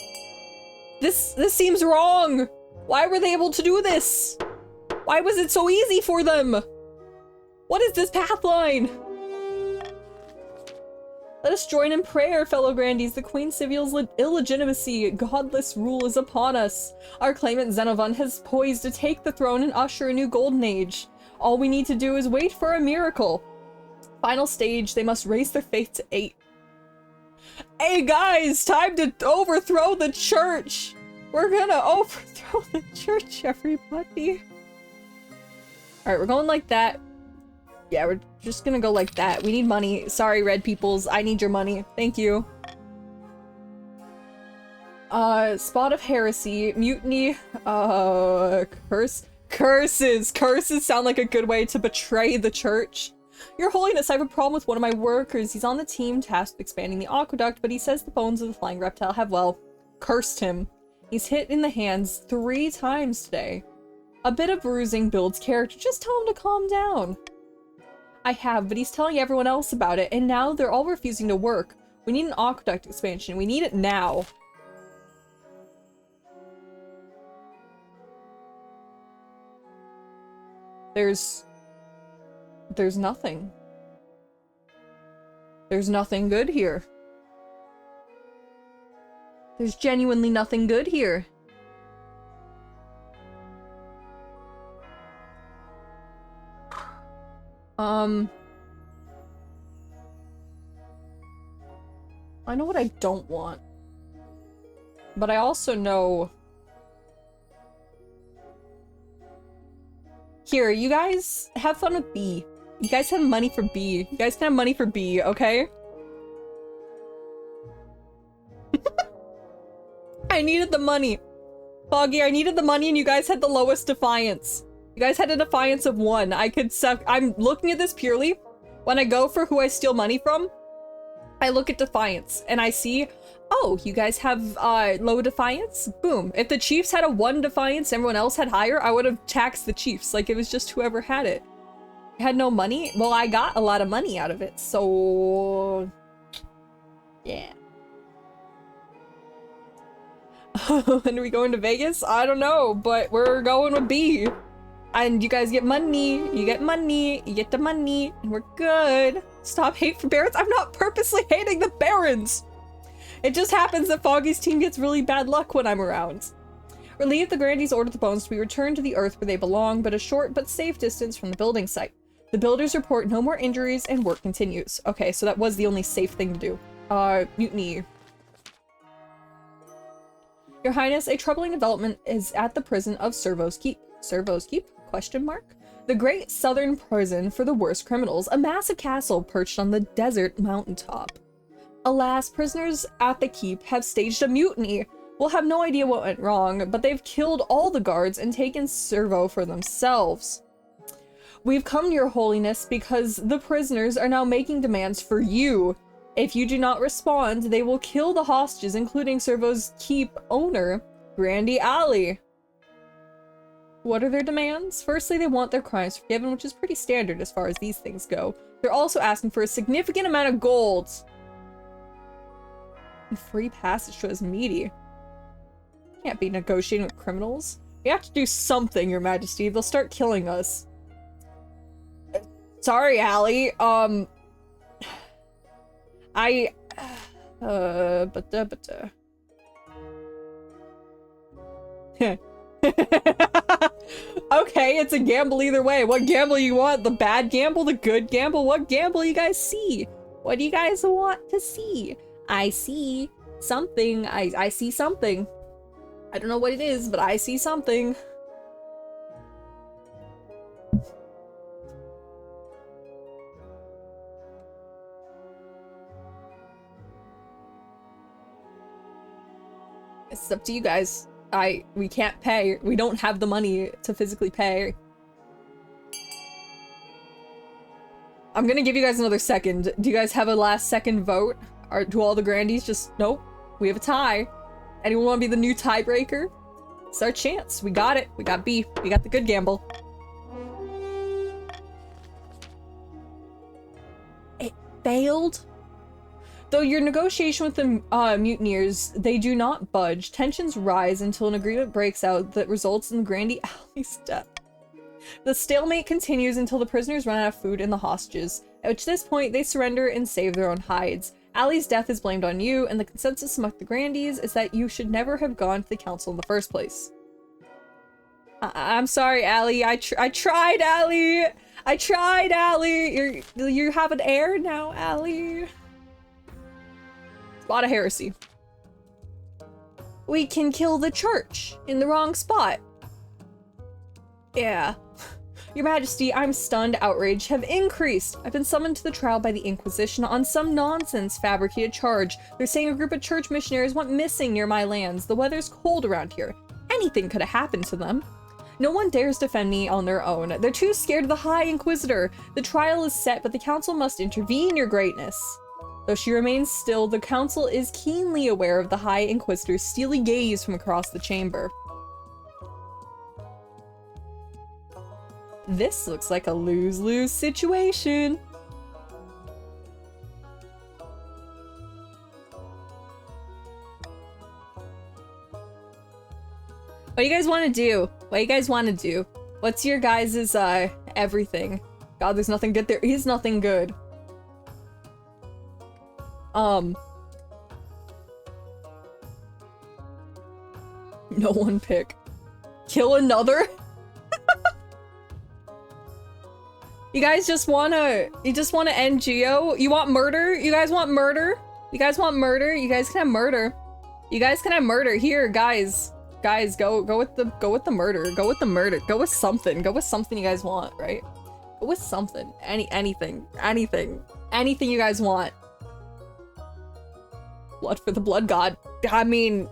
This seems wrong! Why were they able to do this? Why was it so easy for them? What is this pathline? Let us join in prayer, fellow grandees. The Queen Civil's illegitimacy, godless rule is upon us. Our claimant Xenovan has poised to take the throne and usher a new golden age. All we need to do is wait for a miracle. Final stage, they must raise their faith to 8. Hey guys, time to overthrow the church! We're gonna overthrow the church, everybody. Alright, we're going like that. Yeah, we're just gonna go like that. We need money. Sorry, red peoples. I need your money. Thank you. Spot of heresy. Mutiny. Curses. Curses sound like a good way to betray the church. Your Holiness, I have a problem with one of my workers. He's on the team tasked with expanding the aqueduct, but he says the bones of the flying reptile have, well, cursed him. He's hit in the hands 3 times today. A bit of bruising builds character. Just tell him to calm down. I have, but he's telling everyone else about it, and now they're all refusing to work. We need an aqueduct expansion. We need it now. There's nothing. There's nothing good here. There's genuinely nothing good here. I know what I don't want. But I also know... Here, you guys have fun with B. You guys have money for B. You guys can have money for B, okay? I needed the money. Foggy, I needed the money and you guys had the lowest defiance. You guys had a defiance of 1. I'm looking at this purely. When I go for who I steal money from, I look at defiance and I see, oh, you guys have low defiance? Boom. If the Chiefs had a 1 defiance, everyone else had higher, I would have taxed the Chiefs. Like, it was just whoever had it. I had no money? Well, I got a lot of money out of it, so... yeah. When are we going to Vegas? I don't know, but we're going with B. And you guys get money, you get the money, and we're good. Stop hate for Barons. I'm not purposely hating the Barons. It just happens that Foggy's team gets really bad luck when I'm around. Relieved, the Grandees ordered the bones to be returned to the earth where they belong, but a short but safe distance from the building site. The builders report no more injuries and work continues. Okay, so that was the only safe thing to do. Mutiny. Your Highness, a troubling development is at the prison of Servo's Keep. Servo's Keep? Question mark? The great southern prison for the worst criminals, a massive castle perched on the desert mountaintop. Alas, prisoners at the keep have staged a mutiny. We'll have no idea what went wrong, but they've killed all the guards and taken Servo for themselves. We've come, Your Holiness, because the prisoners are now making demands for you. If you do not respond, they will kill the hostages, including Servo's keep owner, Grandy Ali. What are their demands? Firstly, they want their crimes forgiven, which is pretty standard as far as these things go. They're also asking for a significant amount of gold. And free passage to Asmidi. Can't be negotiating with criminals. We have to do something, Your Majesty. They'll start killing us. Sorry, Ali. Okay, it's a gamble either way. What gamble you want? The bad gamble? The good gamble? What gamble you guys see? What do you guys want to see? I see something. I see something. I don't know what it is, but I see something. It's up to you guys. We can't pay. We don't have the money to physically pay. I'm gonna give you guys another second. Do you guys have a last second vote? Or do all the grandees just... Nope. We have a tie. Anyone want to be the new tiebreaker? It's our chance. We got it. We got B. We got the good gamble. It failed? Though your negotiation with the mutineers, they do not budge. Tensions rise until an agreement breaks out that results in Grandy Ali's death. The stalemate continues until the prisoners run out of food and the hostages, at this point they surrender and save their own hides. Ali's death is blamed on you, and the consensus among the Grandees is that you should never have gone to the council in the first place. I'm sorry, Ali. I tried, Ali! I tried, Ali! You have an heir now, Ali. A lot of heresy. We can kill the church in the wrong spot. Yeah. Your Majesty, I'm stunned. Outrage have increased. I've been summoned to the trial by the Inquisition on some nonsense fabricated charge. They're saying a group of church missionaries went missing near my lands. The weather's cold around here. Anything could have happened to them. No one dares defend me on their own. They're too scared of the High Inquisitor. The trial is set, but the Council must intervene, Your Greatness. Though she remains still, the Council is keenly aware of the High Inquisitor's steely gaze from across the chamber. This looks like a lose-lose situation. What do you guys want to do? What do you guys want to do? What's your guys' everything? God, there's nothing good. There is nothing good. No one pick. Kill another? You guys just wanna end Geo? You want murder? You guys want murder? You guys want murder? You guys can have murder. You guys can have murder. Here, guys. Guys, go with the murder. Go with the murder. Go with something. Go with something you guys want, right? Go with something. Anything you guys want. Blood for the blood god. I mean,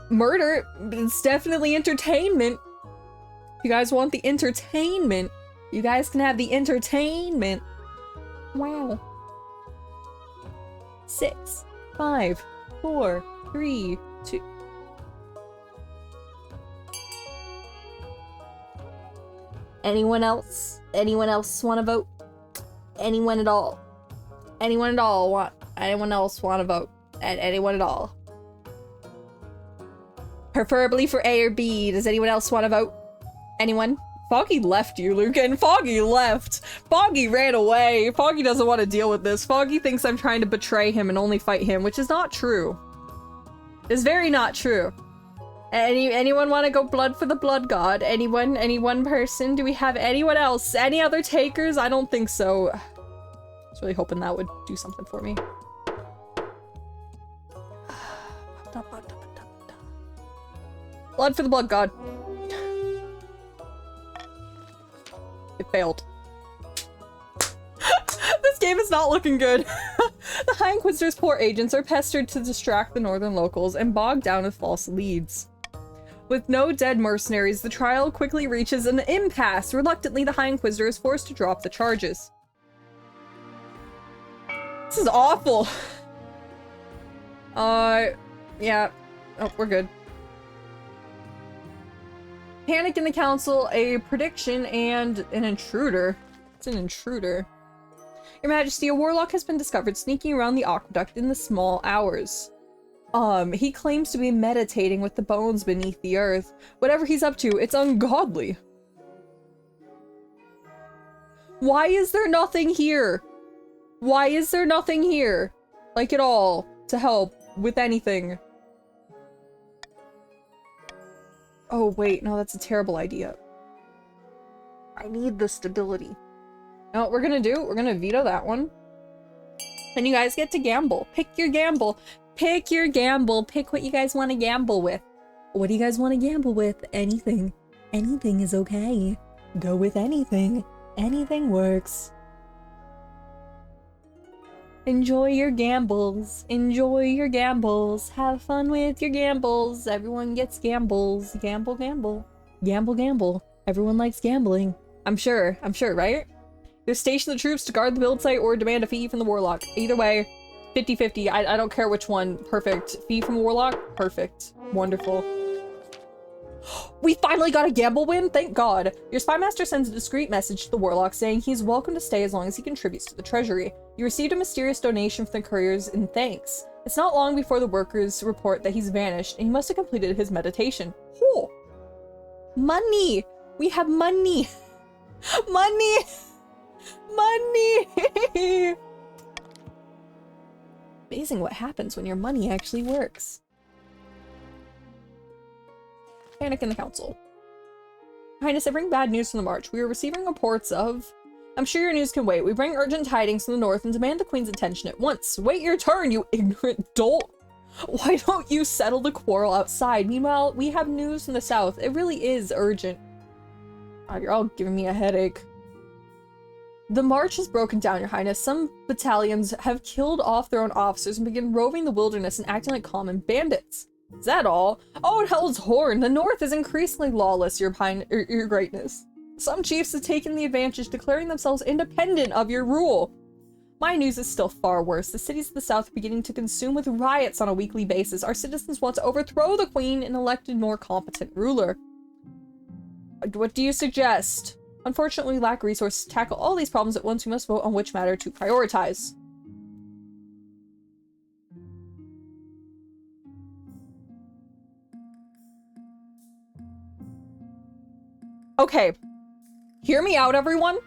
murder. It's definitely entertainment. You guys want the entertainment? You guys can have the entertainment. Wow. 6, 5, 4, 3, 2. Anyone else? Anyone else want to vote? Anyone at all? Anyone at all want? Anyone else want to vote? Anyone at all? Preferably for A or B. Does anyone else want to vote? Anyone? Foggy left you, Lucan. Foggy left. Foggy ran away. Foggy doesn't want to deal with this. Foggy thinks I'm trying to betray him and only fight him, which is not true. It's very not true. Anyone want to go blood for the blood god? Anyone? Any one person? Do we have anyone else? Any other takers? I don't think so. I was really hoping that would do something for me. Blood for the blood god. It failed. This game is not looking good. The High Inquisitor's poor agents are pestered to distract the northern locals and bogged down with false leads. With no dead mercenaries, the trial quickly reaches an impasse. Reluctantly, the High Inquisitor is forced to drop the charges. This is awful. Yeah. Oh, we're good. Panic in the council, a prediction, and an intruder. It's an intruder. Your Majesty, a warlock has been discovered sneaking around the aqueduct in the small hours. He claims to be meditating with the bones beneath the earth. Whatever he's up to, it's ungodly. Why is there nothing here? Why is there nothing here? Like at all, to help with anything? Oh wait, no, that's a terrible idea. I need the stability. Now what we're gonna do, we're gonna veto that one. And you guys get to gamble. Pick your gamble. Pick your gamble. Pick what you guys want to gamble with. What do you guys want to gamble with? Anything. Anything is okay. Go with anything. Anything works. Enjoy your gambles. Enjoy your gambles. Have fun with your gambles. Everyone gets gambles. Gamble, gamble. Gamble, gamble. Everyone likes gambling. I'm sure, right? Either station the troops to guard the build site or demand a fee from the warlock. Either way, 50-50. I don't care which one. Perfect. Fee from the warlock? Perfect. Wonderful. We finally got a gamble win? Thank God. Your spymaster sends a discreet message to the warlock saying he's welcome to stay as long as he contributes to the treasury. You received a mysterious donation from the couriers in thanks. It's not long before the workers report that he's vanished and he must have completed his meditation. Oh. Money! We have money! Money! Money! Amazing what happens when your money actually works. Panic in the council. Highness, I bring bad news from the march. We are receiving reports of... I'm sure your news can wait. We bring urgent tidings from the north and demand the queen's attention at once. Wait your turn, you ignorant dolt! Why don't you settle the quarrel outside? Meanwhile, we have news from the south. It really is urgent. God, you're all giving me a headache. The march has broken down, Your Highness. Some battalions have killed off their own officers and begin roving the wilderness and acting like common bandits. Is that all? Oh, hell's horn! The north is increasingly lawless, Your Greatness. Some chiefs have taken the advantage, declaring themselves independent of your rule. My news is still far worse. The cities of the south are beginning to consume with riots on a weekly basis. Our citizens want to overthrow the queen and elect a more competent ruler. What do you suggest? Unfortunately, we lack resources to tackle all these problems at once. We must vote on which matter to prioritize. Okay. Hear me out, everyone.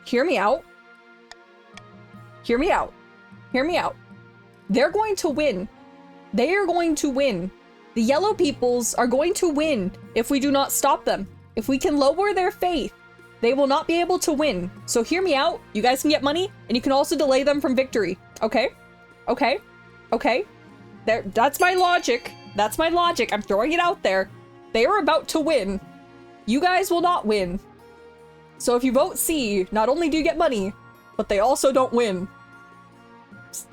Hear me out. Hear me out. Hear me out. They're going to win. They are going to win. The yellow peoples are going to win if we do not stop them. If we can lower their faith, they will not be able to win. So hear me out. You guys can get money, and you can also delay them from victory. Okay? Okay? Okay? That's my logic. That's my logic. I'm throwing it out there. They are about to win. You guys will not win. So if you vote C, not only do you get money, but they also don't win.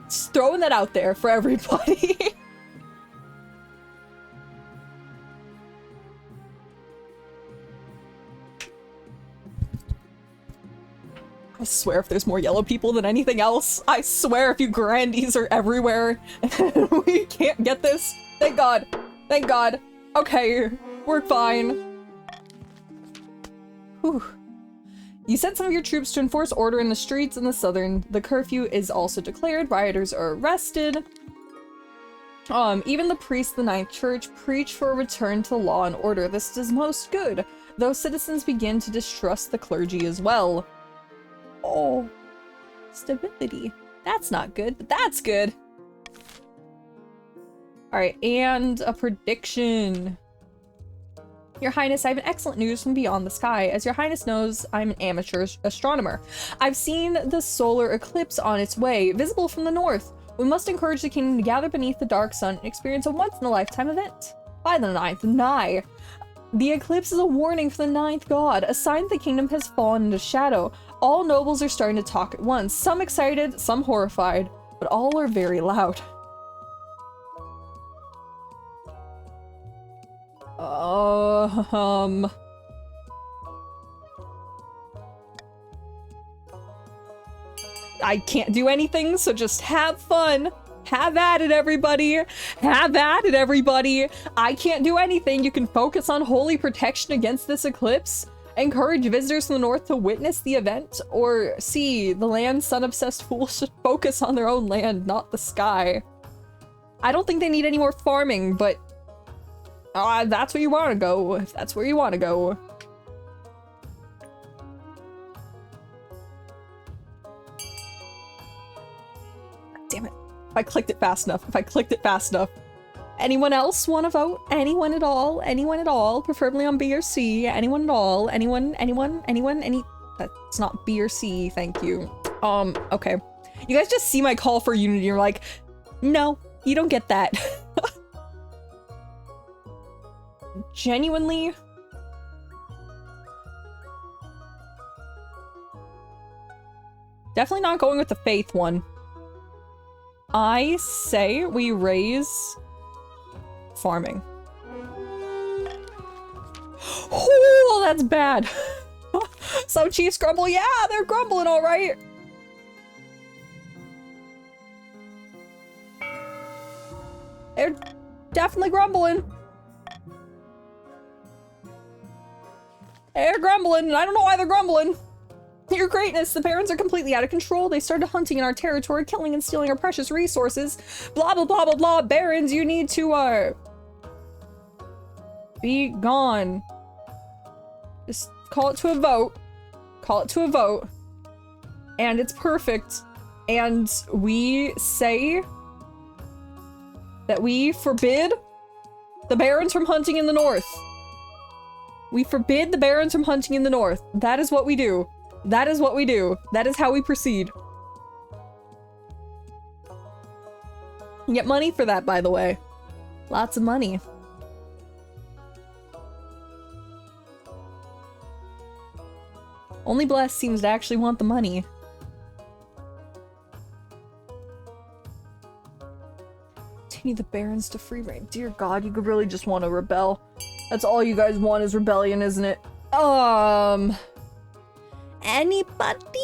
Just throwing that out there for everybody. I swear if there's more yellow people than anything else, I swear if you grandees are everywhere and we can't get this. Thank God. Thank God. Okay, we're fine. Whew. You sent some of your troops to enforce order in the streets in the southern. The curfew is also declared. Rioters are arrested. Even the priests of the Ninth Church preach for a return to law and order. This does most good, though citizens begin to distrust the clergy as well. Oh, stability. That's not good, but that's good. All right, and a prediction. Your Highness, I have an excellent news from beyond the sky. As Your Highness knows, I'm an amateur astronomer. I've seen the solar eclipse on its way, visible from the north. We must encourage the kingdom to gather beneath the dark sun and experience a once-in-a-lifetime event. By the ninth nigh. The eclipse is a warning for the ninth god, a sign the kingdom has fallen into shadow. All nobles are starting to talk at once, some excited, some horrified, but all are very loud. I can't do anything, so just have fun. Have at it, everybody. Have at it, everybody. I can't do anything. You can focus on holy protection against this eclipse. Encourage visitors from the north to witness the event, or see the land sun-obsessed fools should focus on their own land, not the sky. I don't think they need any more farming, but that's where you want to go. If that's where you want to go. Damn it. If I clicked it fast enough. If I clicked it fast enough. Anyone else want to vote? Anyone at all? Anyone at all? Preferably on B or C. Anyone at all? Anyone? Any? That's not B or C, thank you. Okay. You guys just see my call for unity and you're like, no, you don't get that. Genuinely? Definitely not going with the faith one. I say we raise farming. Oh, that's bad. Some chiefs grumble. Yeah, they're grumbling all right. They're definitely grumbling. They're grumbling, and I don't know why they're grumbling. Your greatness, the barons are completely out of control. They started hunting in our territory, killing and stealing our precious resources. Blah, blah, blah, blah, blah. Barons, you need to, be gone. Just call it to a vote. Call it to a vote. And it's perfect. And we say that we forbid the barons from hunting in the north. We forbid the barons from hunting in the north. That is what we do. That is what we do. That is how we proceed. You get money for that, by the way. Lots of money. Only Bless seems to actually want the money. Continue the barons to free reign. Dear God, you could really just want to rebel. That's all you guys want is rebellion, isn't it? Anybody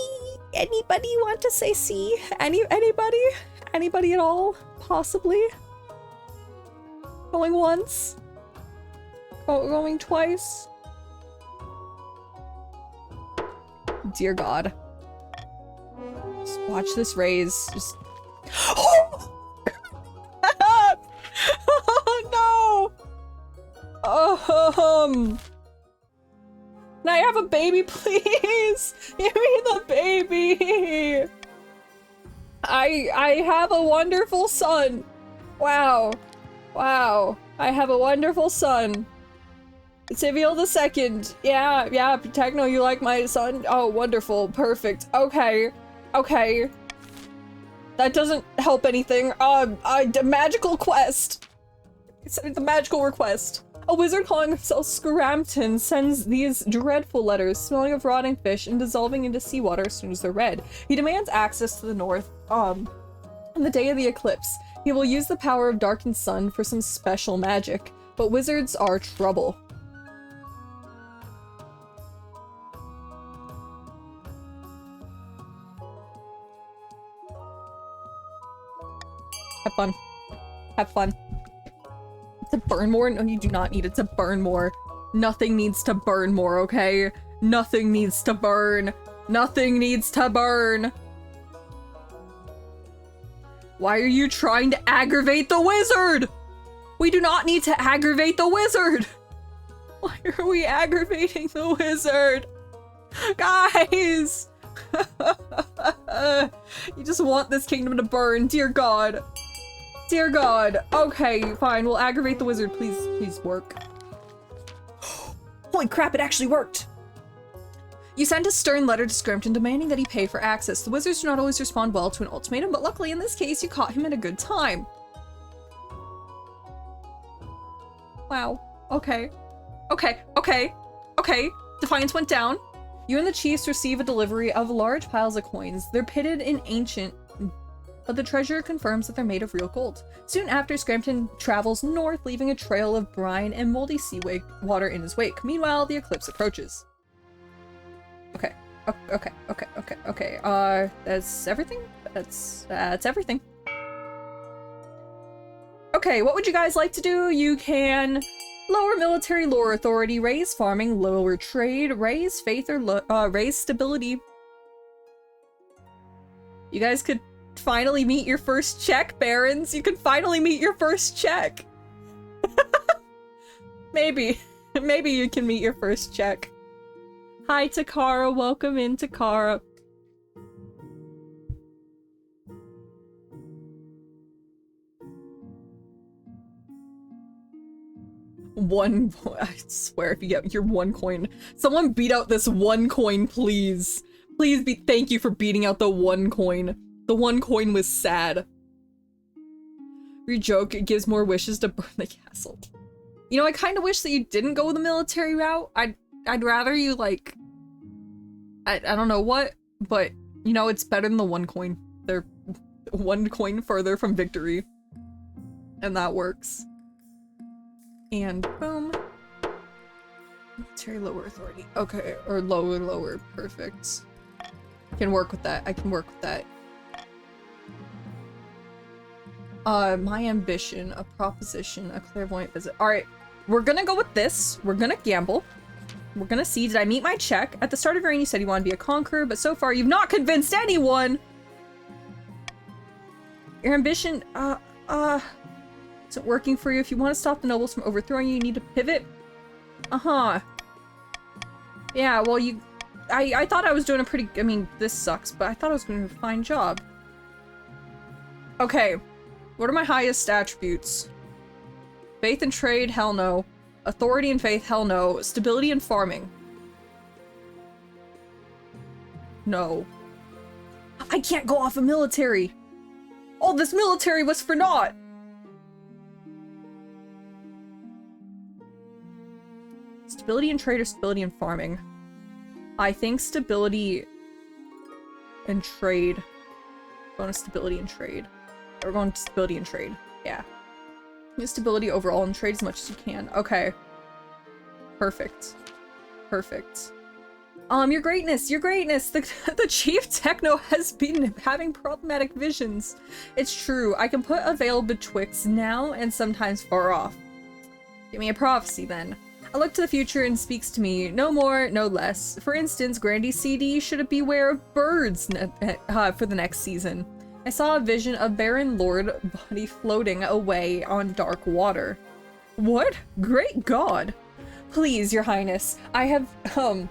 want to say C? Anybody? Anybody at all? Possibly? Going once? Going twice? Dear God. Just watch this raise. Just... Oh, no! Can I have a baby, please? Give me the baby! I have a wonderful son. Wow. Wow. I have a wonderful son. Civial the Second. Yeah, Techno, you like my son? Oh, wonderful. Perfect. Okay. Okay. That doesn't help anything. The magical quest. It's the magical request. A wizard calling himself Scrampton sends these dreadful letters, smelling of rotting fish and dissolving into seawater as soon as they're read. He demands access to the north, on the day of the eclipse. He will use the power of darkened sun for some special magic, but wizards are trouble. Have fun. Have fun. To burn more? No, you do not need it to burn more. Nothing needs to burn more, okay? Nothing needs to burn. Nothing needs to burn. Why are you trying to aggravate the wizard? We do not need to aggravate the wizard. Why are we aggravating the wizard? Guys! You just want this kingdom to burn, dear God. Dear God. Okay, fine. We'll aggravate the wizard. Please work. Holy crap, it actually worked. You sent a stern letter to Scrampton demanding that he pay for access. The wizards do not always respond well to an ultimatum, but luckily in this case, you caught him at a good time. Wow. Okay. Okay. Okay. Okay. Defiance went down. You and the chiefs receive a delivery of large piles of coins. They're pitted in ancient, but the treasurer confirms that they're made of real gold. Soon after, Scrampton travels north, leaving a trail of brine and moldy water in his wake. Meanwhile, the eclipse approaches. Okay. Okay. That's everything? That's everything. Okay, what would you guys like to do? You can lower military lore authority, raise farming, lower trade, raise faith, or raise stability. You guys could finally meet your first check, barons. You can finally meet your first check. Maybe you can meet your first check. Hi, Takara. Welcome in, Takara. I swear, if you get your 1 coin, someone beat out this 1 coin, please. Thank you for beating out the 1 coin. The 1 coin was sad. Your joke, it gives more wishes to burn the castle. You know, I kind of wish that you didn't go the military route. I'd rather you, like, I don't know what, but, you know, it's better than the 1 coin. They're 1 coin further from victory. And that works. And boom. Military lower authority. Okay, or lower. Perfect. I can work with that. My ambition, a proposition, a clairvoyant visit. Alright, we're gonna go with this. We're gonna gamble. We're gonna see, did I meet my check? At the start of your reign, you said you want to be a conqueror, but so far you've not convinced anyone! Your ambition, isn't working for you. If you want to stop the nobles from overthrowing you, you need to pivot. Yeah, well, I thought I was doing a pretty, I mean, this sucks, but I thought I was doing a fine job. Okay, what are my highest attributes? Faith and trade, hell no. Authority and faith, hell no. Stability and farming. No. I can't go off of military. All this military was for naught. Stability and trade or stability and farming? I think stability and trade. Bonus stability and trade. We're going to stability and trade. Yeah. Use stability overall and trade as much as you can. Okay. Perfect. Your greatness! The chief techno has been having problematic visions. It's true. I can put a veil betwixt now and sometimes far off. Give me a prophecy then. I look to the future and speaks to me, no more, no less. For instance, Grandy CD should beware of birds for the next season. I saw a vision of Baron Lord body floating away on dark water. What? Great God! Please, your highness, I have him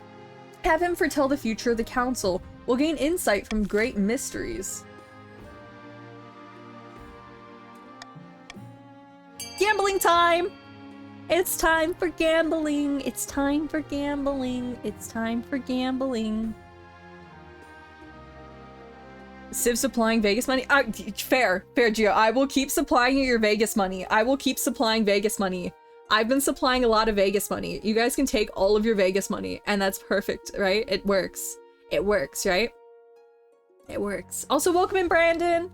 foretell the future of the council. We'll gain insight from great mysteries. Gambling time! It's time for gambling. It's time for gambling. It's time for gambling. Civ supplying Vegas money? Fair, Gio. I will keep supplying you your Vegas money. I will keep supplying Vegas money. I've been supplying a lot of Vegas money. You guys can take all of your Vegas money, and that's perfect, right? It works. It works, right? It works. Also, welcome in, Brandon!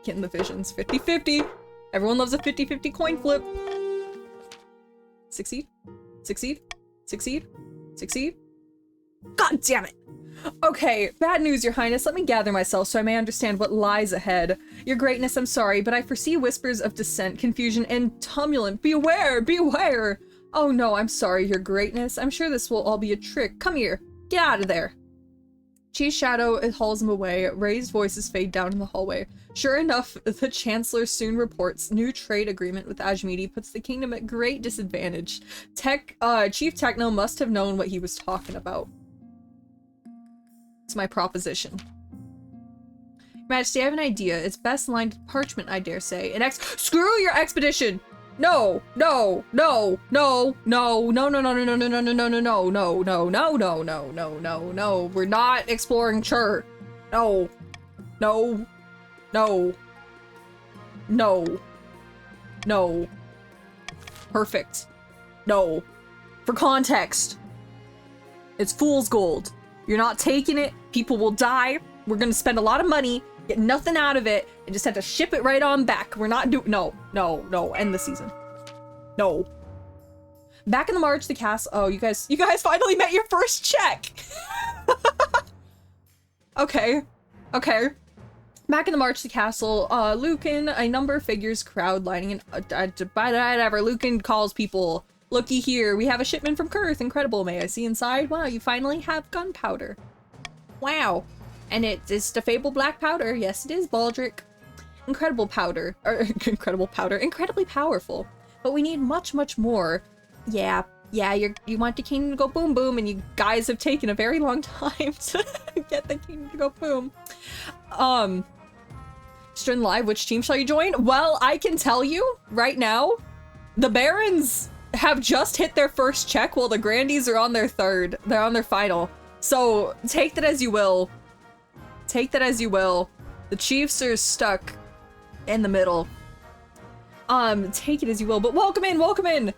Getting the visions. 50-50. Everyone loves a 50-50 coin flip. Succeed. God damn it. Okay, bad news, your highness. Let me gather myself so I may understand what lies ahead. Your greatness, I'm sorry, but I foresee whispers of dissent, confusion, and tumult. Beware! Oh no, I'm sorry, your greatness. I'm sure this will all be a trick. Come here. Get out of there. Chief Shadow hauls him away. Raised voices fade down in the hallway. Sure enough, the Chancellor soon reports new trade agreement with Ajmedi puts the kingdom at great disadvantage. Chief Techno must have known what he was talking about. It's my proposition. Your Majesty, I have an idea. It's best lined with parchment, I dare say. Screw your expedition! No! We're not exploring Chur. No. No. No. Perfect. No. For context, it's fool's gold. You're not taking it. People will die. We're gonna spend a lot of money, get nothing out of it, and just have to ship it right on back. We're not no, end the season. No. Back in the March, the cast. Oh, you guys finally met your first check. Okay. Back in the March, the castle, Lucan, a number of figures crowd lining in, whatever, Lucan calls people, looky here, we have a shipment from Kurth, incredible, may I see inside? Wow, you finally have gunpowder. Wow. And it is the fabled black powder, yes it is, Baldric. Incredible powder, incredible powder, incredibly powerful. But we need much, much more. Yeah, you want the kingdom to go boom boom, and you guys have taken a very long time to get the kingdom to go boom. Stern Live, which team shall you join? Well, I can tell you right now, the Barons have just hit their first check while the Grandies are on their third. They're on their final. So take that as you will. Take that as you will. The Chiefs are stuck in the middle. Take it as you will, but welcome in, welcome in.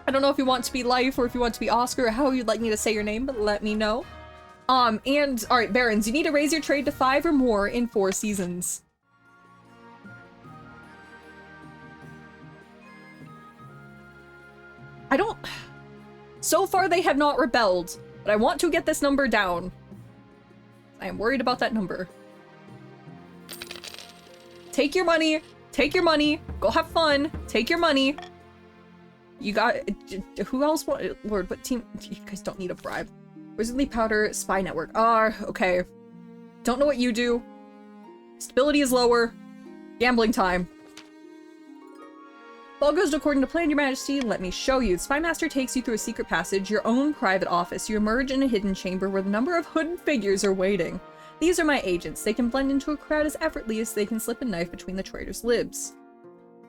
I don't know if you want to be Life or if you want to be Oscar or how you'd like me to say your name, but let me know. And all right, Barons, you need to raise your trade to 5 or more in 4 seasons. So far they have not rebelled, but I want to get this number down. I am worried about that number. Take your money, go have fun, take your money. You got, who else want, Lord, what team, you guys don't need a bribe. Wizardly Powder, Spy Network. Okay. Don't know what you do. Stability is lower. Gambling time. If all goes according to plan, Your Majesty, let me show you. The Spy Master takes you through a secret passage, your own private office. You emerge in a hidden chamber where the number of hooded figures are waiting. These are my agents. They can blend into a crowd as effortlessly as they can slip a knife between the traitor's libs.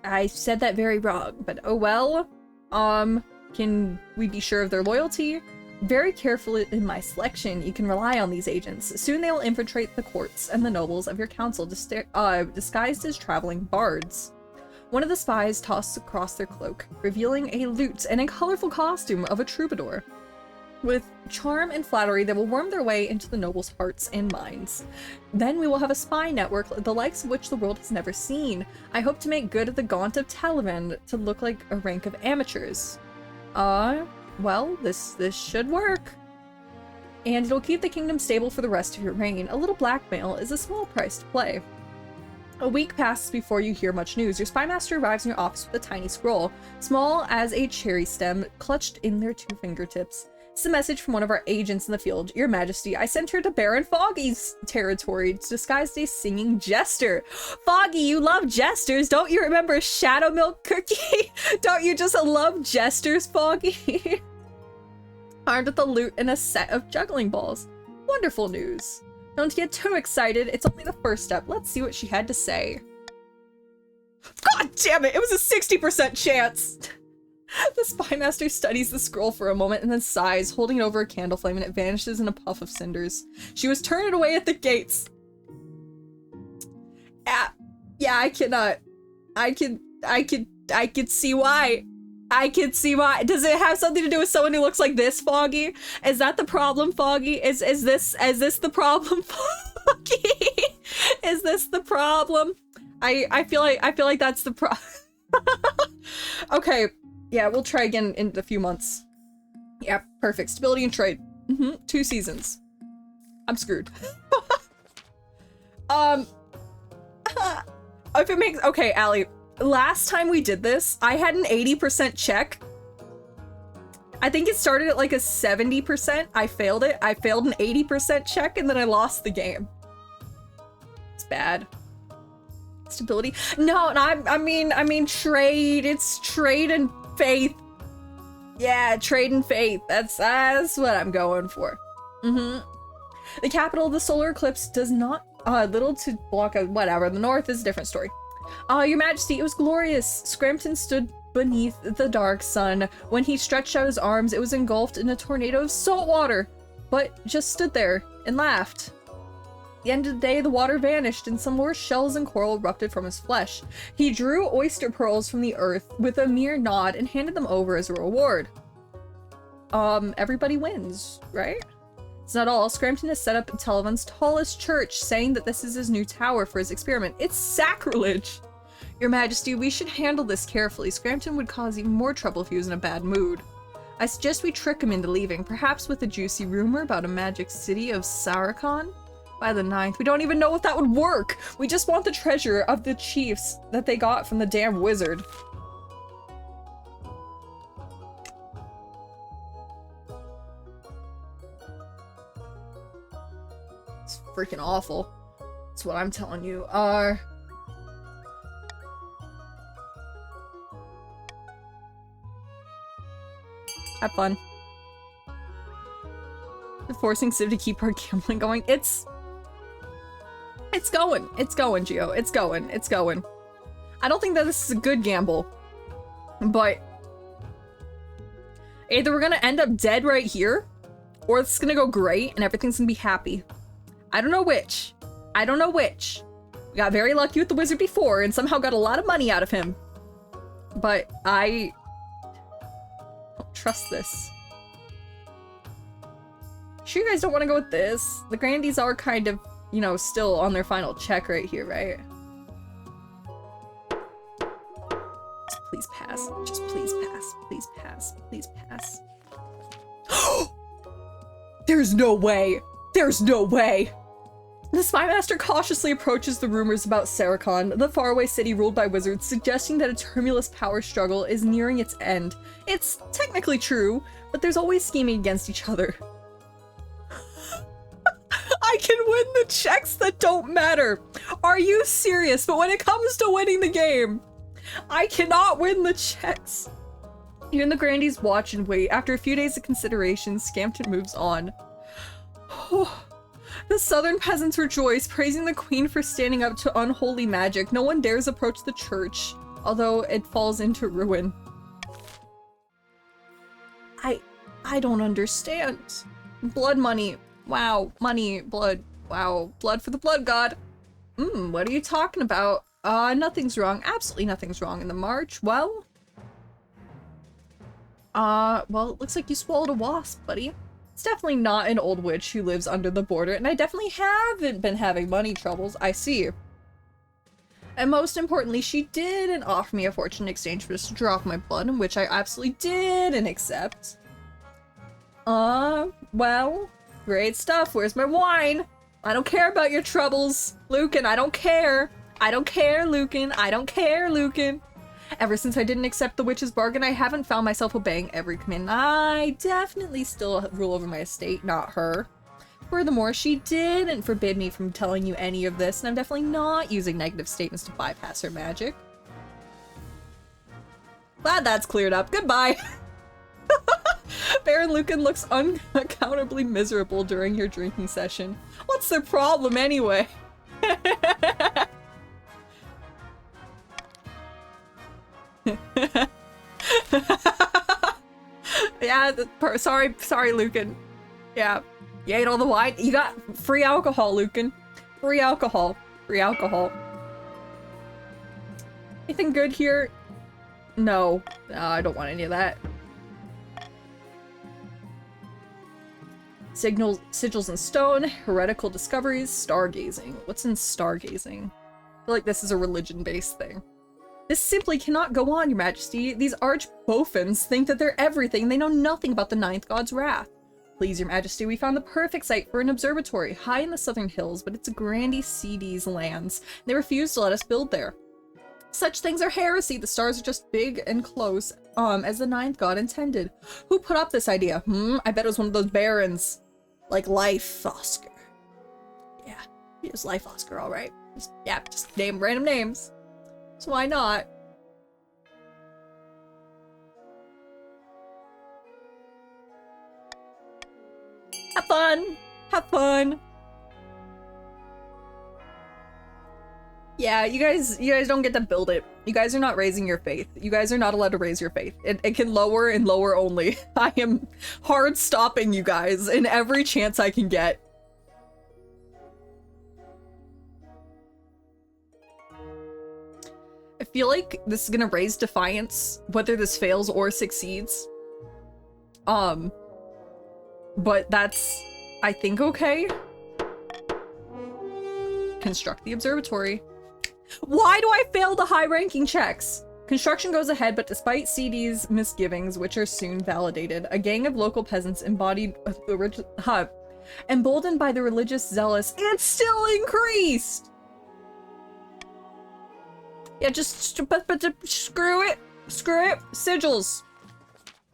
I said that very wrong, but oh well. Can we be sure of their loyalty? Very carefully in my selection, you can rely on these agents. Soon they will infiltrate the courts and the nobles of your council disguised as traveling bards. One of the spies tosses across their cloak, revealing a lute and a colorful costume of a troubadour. With charm and flattery, they will worm their way into the nobles' hearts and minds. Then we will have a spy network, the likes of which the world has never seen. I hope to make good at the Gaunt of Taliban to look like a rank of amateurs. Well, this should work. And it'll keep the kingdom stable for the rest of your reign. A little blackmail is a small price to play. A week passes before you hear much news. Your spy master arrives in your office with a tiny scroll, small as a cherry stem, clutched in their 2 fingertips. It's a message from one of our agents in the field. Your Majesty, I sent her to Baron Foggy's territory, disguised as a singing jester. Foggy, you love jesters. Don't you remember Shadow Milk Cookie? Don't you just love jesters, Foggy? Armed with a lute and a set of juggling balls. Wonderful news. Don't get too excited. It's only the first step. Let's see what she had to say. God damn it! It was a 60% chance! The spy master studies the scroll for a moment and then sighs, holding it over a candle flame, and it vanishes in a puff of cinders. She was turning away at the gates. Yeah, I cannot. I could see why. I can see why. Does it have something to do with someone who looks like this, Foggy? Is that the problem, Foggy? Is this the problem, Foggy? Is this the problem? I feel like that's the problem. Okay. Yeah, we'll try again in a few months. Yeah, perfect. Stability and trade. 2 seasons. I'm screwed. If it makes... Okay, Allie. Last time we did this, I had an 80% check. I think it started at like a 70%. I failed it. I failed an 80% check and then I lost the game. It's bad. Stability. No, I mean trade. It's trade and faith. Yeah, trade and faith. That's what I'm going for. The capital of the solar eclipse does not little to block out whatever. The north is a different story. Your Majesty, it was glorious. Scrampton stood beneath the dark sun. When he stretched out his arms, it was engulfed in a tornado of salt water, but just stood there and laughed. the end of the day, the water vanished and some more shells and coral erupted from his flesh. He drew oyster pearls from the earth with a mere nod and handed them over as a reward. Everybody wins, right? It's not all. Scrampton has set up Televon's tallest church, saying that this is his new tower for his experiment. It's sacrilege! Your Majesty, we should handle this carefully. Scrampton would cause even more trouble if he was in a bad mood. I suggest we trick him into leaving, perhaps with a juicy rumor about a magic city of Saracon? By the 9th. We don't even know if that would work! We just want the treasure of the chiefs that they got from the damn wizard. It's freaking awful. That's what I'm telling you. Have fun. Forcing Civ to keep our gambling going. It's going. It's going, Gio. It's going. It's going. I don't think that this is a good gamble. But either we're gonna end up dead right here, or it's gonna go great and everything's gonna be happy. I don't know which. I don't know which. We got very lucky with the wizard before and somehow got a lot of money out of him. But I don't trust this. Sure you guys don't want to go with this? The Grandies are kind of, you know, still on their final check right here, right? Just please pass. Just please pass. Please pass. Please pass. There's no way! There's no way! The Spy Master cautiously approaches the rumors about Saracon, the faraway city ruled by wizards, suggesting that a tumultuous power struggle is nearing its end. It's technically true, but there's always scheming against each other. I can win the checks that don't matter! Are you serious? But when it comes to winning the game, I cannot win the checks! You and the Grandies watch and wait. After a few days of consideration, Scampton moves on. The southern peasants rejoice, praising the queen for standing up to unholy magic. No one dares approach the church, although it falls into ruin. I don't understand. Blood money. Wow. Money. Blood. Wow. Blood for the blood god. What are you talking about? Nothing's wrong. Absolutely nothing's wrong in the march. Well, it looks like you swallowed a wasp, buddy. It's definitely not an old witch who lives under the border, and I definitely haven't been having money troubles. I see. And most importantly, she didn't offer me a fortune in exchange for just a drop of my blood, in which I absolutely didn't accept. Well, great stuff. Where's my wine? I don't care about your troubles, Lucan. I don't care. I don't care, Lucan. I don't care, Lucan. Ever since I didn't accept the witch's bargain, I haven't found myself obeying every command. I definitely still rule over my estate, not her. Furthermore, she didn't forbid me from telling you any of this, and I'm definitely not using negative statements to bypass her magic. Glad that's cleared up. Goodbye! Baron Lucan looks unaccountably miserable during your drinking session. What's their problem anyway? Yeah, sorry, Lucan. Yeah, you ate all the wine. You got free alcohol, Lucan. Free alcohol. Free alcohol. Anything good here? No. No, I don't want any of that. Sigils in stone, heretical discoveries, stargazing. What's in stargazing? I feel like this is a religion-based thing. This simply cannot go on, Your Majesty. These arch-bofins think that they're everything. They know nothing about the Ninth God's wrath. Please, Your Majesty, we found the perfect site for an observatory, high in the southern hills, but it's a Grandy CD's lands. They refuse to let us build there. Such things are heresy. The stars are just big and close, as the Ninth God intended. Who put up this idea? I bet it was one of those barons. Like Life Oscar. Yeah, he was Life Oscar, alright. Just name random names. So why not? Have fun! Have fun! Yeah, you guys don't get to build it. You guys are not raising your faith. You guys are not allowed to raise your faith. It can lower and lower only. I am hard stopping you guys in every chance I can get. feel like this is gonna raise defiance, whether this fails or succeeds. But that's, I think, okay. Construct the observatory. Why do I fail the high-ranking checks? Construction goes ahead, but despite CD's misgivings, which are soon validated, a gang of local peasants emboldened by the religious zealous, and still increased! Yeah, just screw it. Screw it. Sigils.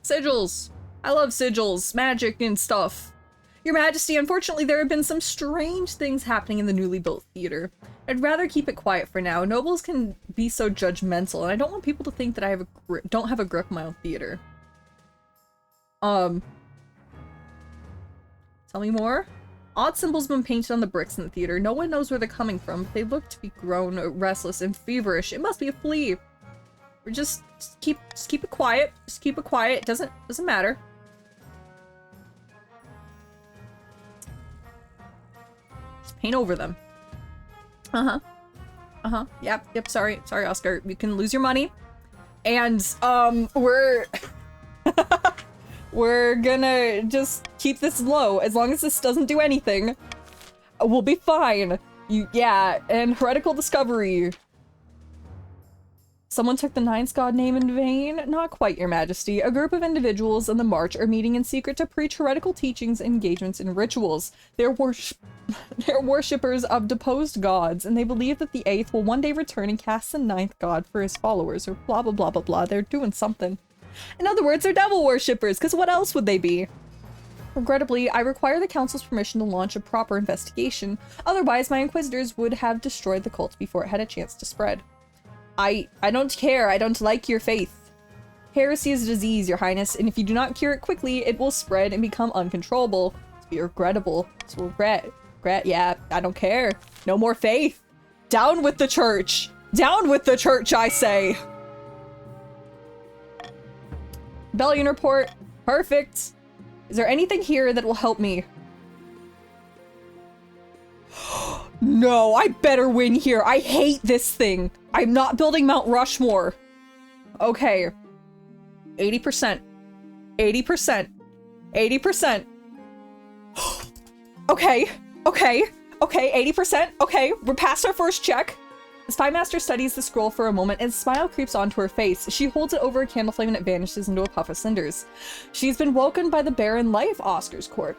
Sigils. I love sigils, magic and stuff. Your Majesty, unfortunately there have been some strange things happening in the newly built theater. I'd rather keep it quiet for now. Nobles can be so judgmental, and I don't want people to think that I don't have a grip on my own theater. Tell me more? Odd symbols have been painted on the bricks in the theater. No one knows where they're coming from, but they look to be grown restless and feverish. It must be a flea. Or just keep it quiet. Just keep it quiet. It doesn't matter. Just paint over them. Yep, sorry, Oscar. You can lose your money. And, we're gonna just keep this low. As long as this doesn't do anything, we'll be fine. Yeah, and heretical discovery. Someone took the Ninth God name in vain? Not quite, Your Majesty. A group of individuals in the March are meeting in secret to preach heretical teachings and engagements in rituals. They're worshippers of deposed gods, and they believe that the 8th will one day return and cast the 9th God for his followers, or blah blah blah blah blah. They're doing something. In other words, they're devil worshippers, because what else would they be? Regrettably, I require the Council's permission to launch a proper investigation. Otherwise, my Inquisitors would have destroyed the cult before it had a chance to spread. I don't care. I don't like your faith. Heresy is a disease, Your Highness, and if you do not cure it quickly, it will spread and become uncontrollable. It's be regrettable. It's regret. Yeah, I don't care. No more faith. Down with the church. Down with the church, I say. Rebellion report. Perfect. Is there anything here that will help me? No, I better win here. I hate this thing. I'm not building Mount Rushmore. Okay. 80%. 80%. 80%. Okay. 80%. Okay, we're past our first check. The Spy Master studies the scroll for a moment and a smile creeps onto her face. She holds it over a candle flame and it vanishes into a puff of cinders. She's been welcomed by the barren life Oscar's court.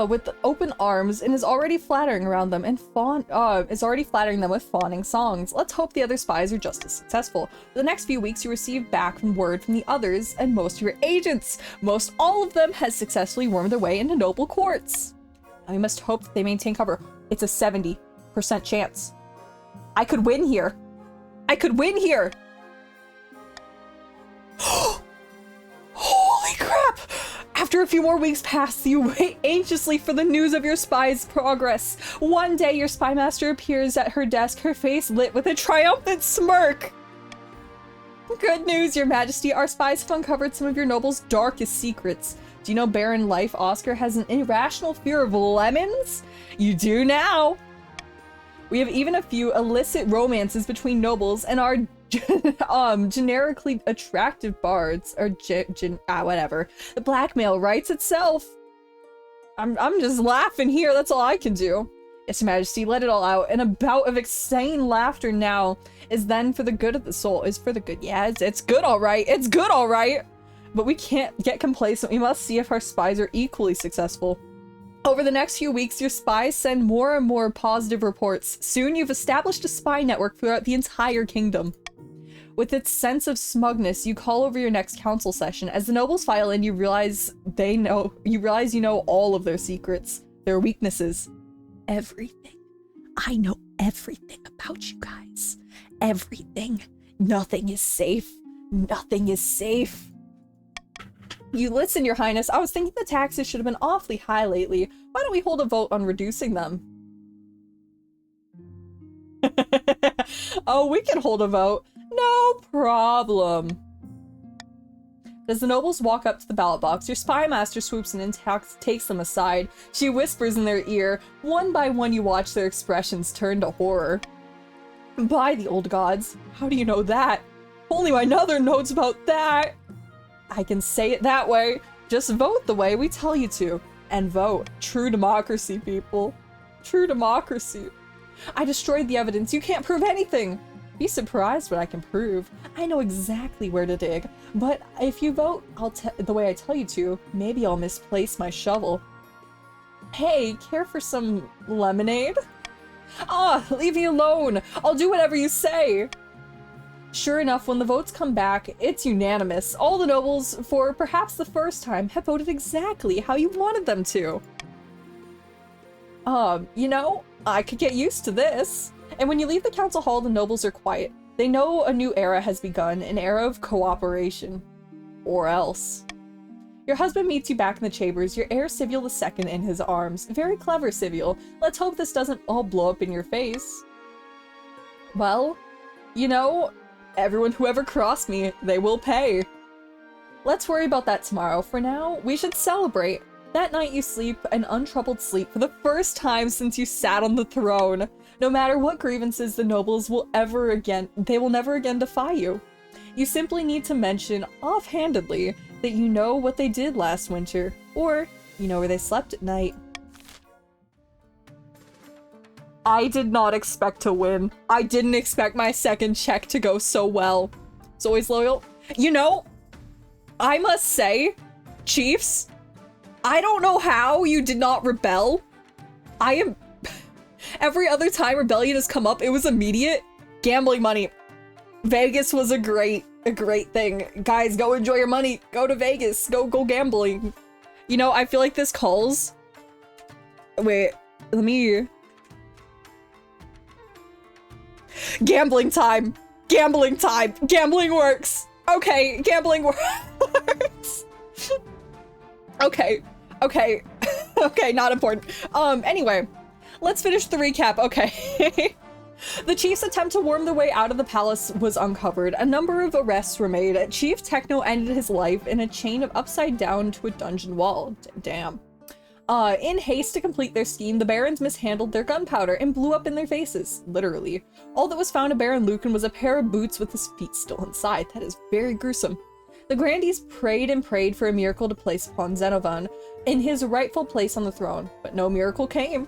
With open arms and is already flattering around them and flattering them with fawning songs. Let's hope the other spies are just as successful. For the next few weeks, you receive back word from the others and most of your agents. Most all of them has successfully wormed their way into noble courts. Now we must hope that they maintain cover. It's a 70% chance. I could win here. I could win here. Holy crap! After a few more weeks pass, you wait anxiously for the news of your spy's progress. One day, your spy master appears at her desk, her face lit with a triumphant smirk. Good news, Your Majesty. Our spies have uncovered some of your noble's darkest secrets. Do you know Baron Life Oscar has an irrational fear of lemons? You do now. We have even a few illicit romances between nobles and our generically attractive bards, or whatever. The blackmail writes itself. I'm just laughing here. That's all I can do. Yes, Your Majesty, let it all out. And a bout of insane laughter now is then for the good of the soul. Is for the good. Yeah, it's good, all right. It's good, all right. But we can't get complacent. We must see if our spies are equally successful. Over the next few weeks, your spies send more and more positive reports. Soon you've established a spy network throughout the entire kingdom. With its sense of smugness, you call over your next council session. As the nobles file in, you realize you know all of their secrets, their weaknesses. Everything. I know everything about you guys. Everything. Nothing is safe. Nothing is safe. You listen, Your Highness. I was thinking the taxes should have been awfully high lately. Why don't we hold a vote on reducing them? Oh, we can hold a vote. No problem. As the nobles walk up to the ballot box, your spy master swoops in and takes them aside. She whispers in their ear. One by one, you watch their expressions turn to horror. By the old gods. How do you know that? Only my mother knows about that. I can say it that way. Just vote the way we tell you to. And vote. True democracy, people. True democracy. I destroyed the evidence. You can't prove anything. Be surprised what I can prove. I know exactly where to dig. But if you vote the way I tell you to, maybe I'll misplace my shovel. Hey, care for some lemonade? Ah, leave me alone. I'll do whatever you say. Sure enough, when the votes come back, it's unanimous. All the nobles, for perhaps the first time, have voted exactly how you wanted them to. You know, I could get used to this. And when you leave the council hall, the nobles are quiet. They know a new era has begun, an era of cooperation. Or else. Your husband meets you back in the chambers, your heir Siviel II in his arms. Very clever, Siviel. Let's hope this doesn't all blow up in your face. Well, you know, everyone who ever crossed me, they will pay. Let's worry about that tomorrow. For now, we should celebrate. That night you sleep an untroubled sleep for the first time since you sat on the throne. No matter what grievances the nobles will never again defy you. You simply need to mention offhandedly that you know what they did last winter, or you know where they slept at night. I did not expect to win. I didn't expect my second check to go so well. It's always loyal. You know, I must say, Chiefs, I don't know how you did not rebel. Every other time rebellion has come up, it was immediate. Gambling money. Vegas was a great thing. Guys, go enjoy your money. Go to Vegas. Go gambling. You know, I feel like this calls... Wait, let me... Gambling time. Gambling time. Gambling works. Okay, gambling works. Okay. Okay. Okay, not important. Anyway, let's finish the recap. Okay. The chief's attempt to worm their way out of the palace was uncovered. A number of arrests were made. Chief Techno ended his life in a chain of upside down to a dungeon wall. Damn. In haste to complete their scheme, the barons mishandled their gunpowder and blew up in their faces, literally. All that was found of Baron Lucan was a pair of boots with his feet still inside. That is very gruesome. The grandees prayed and prayed for a miracle to place upon Xenovan in his rightful place on the throne, but no miracle came.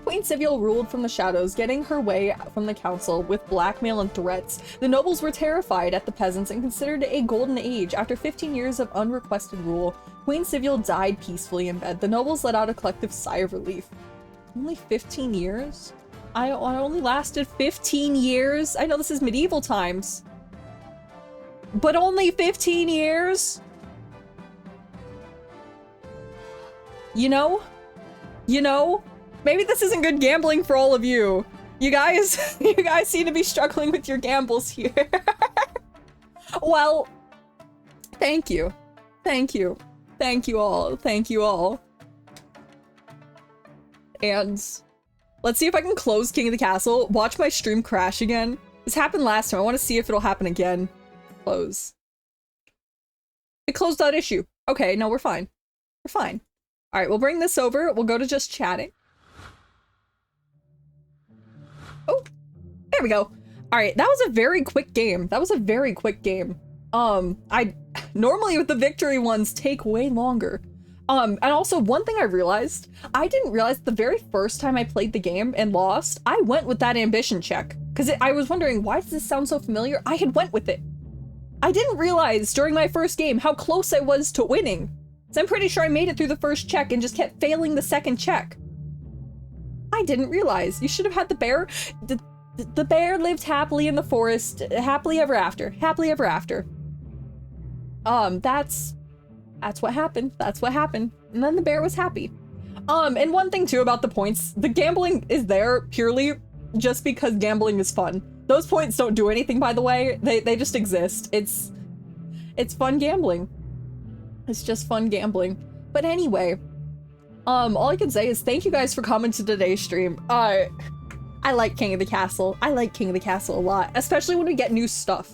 Queen Siviel ruled from the shadows, getting her way from the council with blackmail and threats. The nobles were terrified at the peasants and considered it a golden age. After 15 years of unrequested rule, Queen Siviel died peacefully in bed. The nobles let out a collective sigh of relief. Only 15 years? I only lasted 15 years? I know this is medieval times. But only 15 years? You know? Maybe this isn't good gambling for all of you. You guys seem to be struggling with your gambles here. Well, thank you. Thank you. Thank you all. Thank you all. And let's see if I can close King of the Castle. Watch my stream crash again. This happened last time. I want to see if it'll happen again. Close. It closed that issue. Okay, no, we're fine. We're fine. All right, we'll bring this over. We'll go to just chatting. Oh, there we go. All right, that was a very quick game. I normally with the victory ones take way longer. And also one thing I realized, I didn't realize the very first time I played the game and lost, I went with that ambition check. Because I was wondering, why does this sound so familiar? I had went with it. I didn't realize during my first game how close I was to winning. So I'm pretty sure I made it through the first check and just kept failing the second check. I didn't realize. You should have had the bear. The bear lived happily in the forest, happily ever after. Happily ever after. That's what happened. That's what happened. And then the bear was happy. And one thing too about the points, the gambling is there purely just because gambling is fun. Those points don't do anything, by the way. They just exist. It's fun gambling. It's just fun gambling. But anyway, all I can say is thank you guys for coming to today's stream. I like King of the Castle. I like King of the Castle a lot, especially when we get new stuff.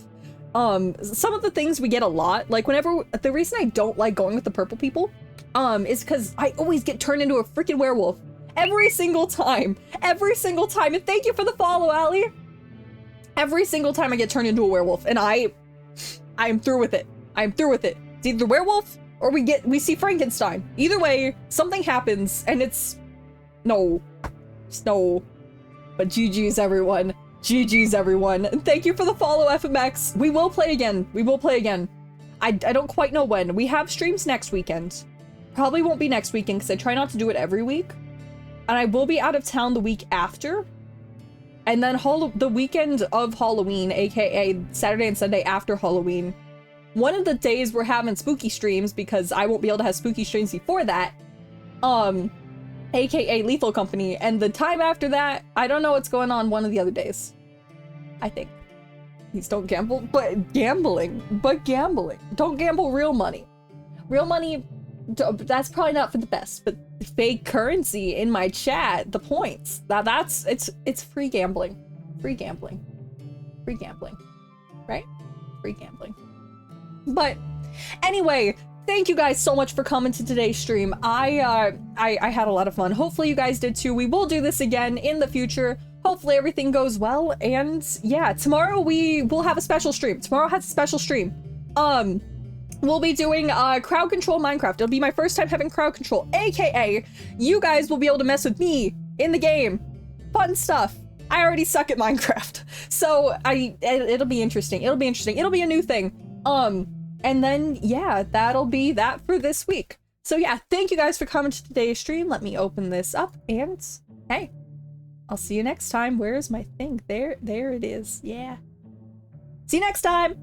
Some of the things we get a lot, like the reason I don't like going with the purple people, is because I always get turned into a freaking werewolf. Every single time. And thank you for the follow, Allie. Every single time I get turned into a werewolf, and I am through with it. I'm through with it. It's either the werewolf or we see Frankenstein. Either way, something happens, and it's no. Just no. But GG's everyone. GG's everyone. And thank you for the follow, FMX. We will play again. We will play again. I don't quite know when. We have streams next weekend. Probably won't be next weekend because I try not to do it every week. And I will be out of town the week after. And then the weekend of Halloween, aka Saturday and Sunday after Halloween, one of the days we're having spooky streams because I won't be able to have spooky streams before that, aka Lethal Company, and the time after that, I don't know what's going on one of the other days. I think. Please don't gamble, but gambling. Don't gamble real money. Real money, that's probably not for the best, but fake currency in my chat, the points, it's free gambling. Free gambling, right? Free gambling. But anyway, thank you guys so much for coming to today's stream. I had a lot of fun. Hopefully you guys did too. We will do this again in the future. Hopefully everything goes well. And yeah, tomorrow we will have a special stream. Tomorrow has a special stream. We'll be doing crowd control Minecraft. It'll be my first time having crowd control, aka you guys will be able to mess with me in the game. Fun stuff. I already suck at Minecraft, so it'll be interesting. It'll be a new thing. And then yeah, that'll be that for this week. So yeah, thank you guys for coming to today's stream. Let me open this up, and hey, I'll see you next time. Where is my thing? There it is. Yeah. See you next time.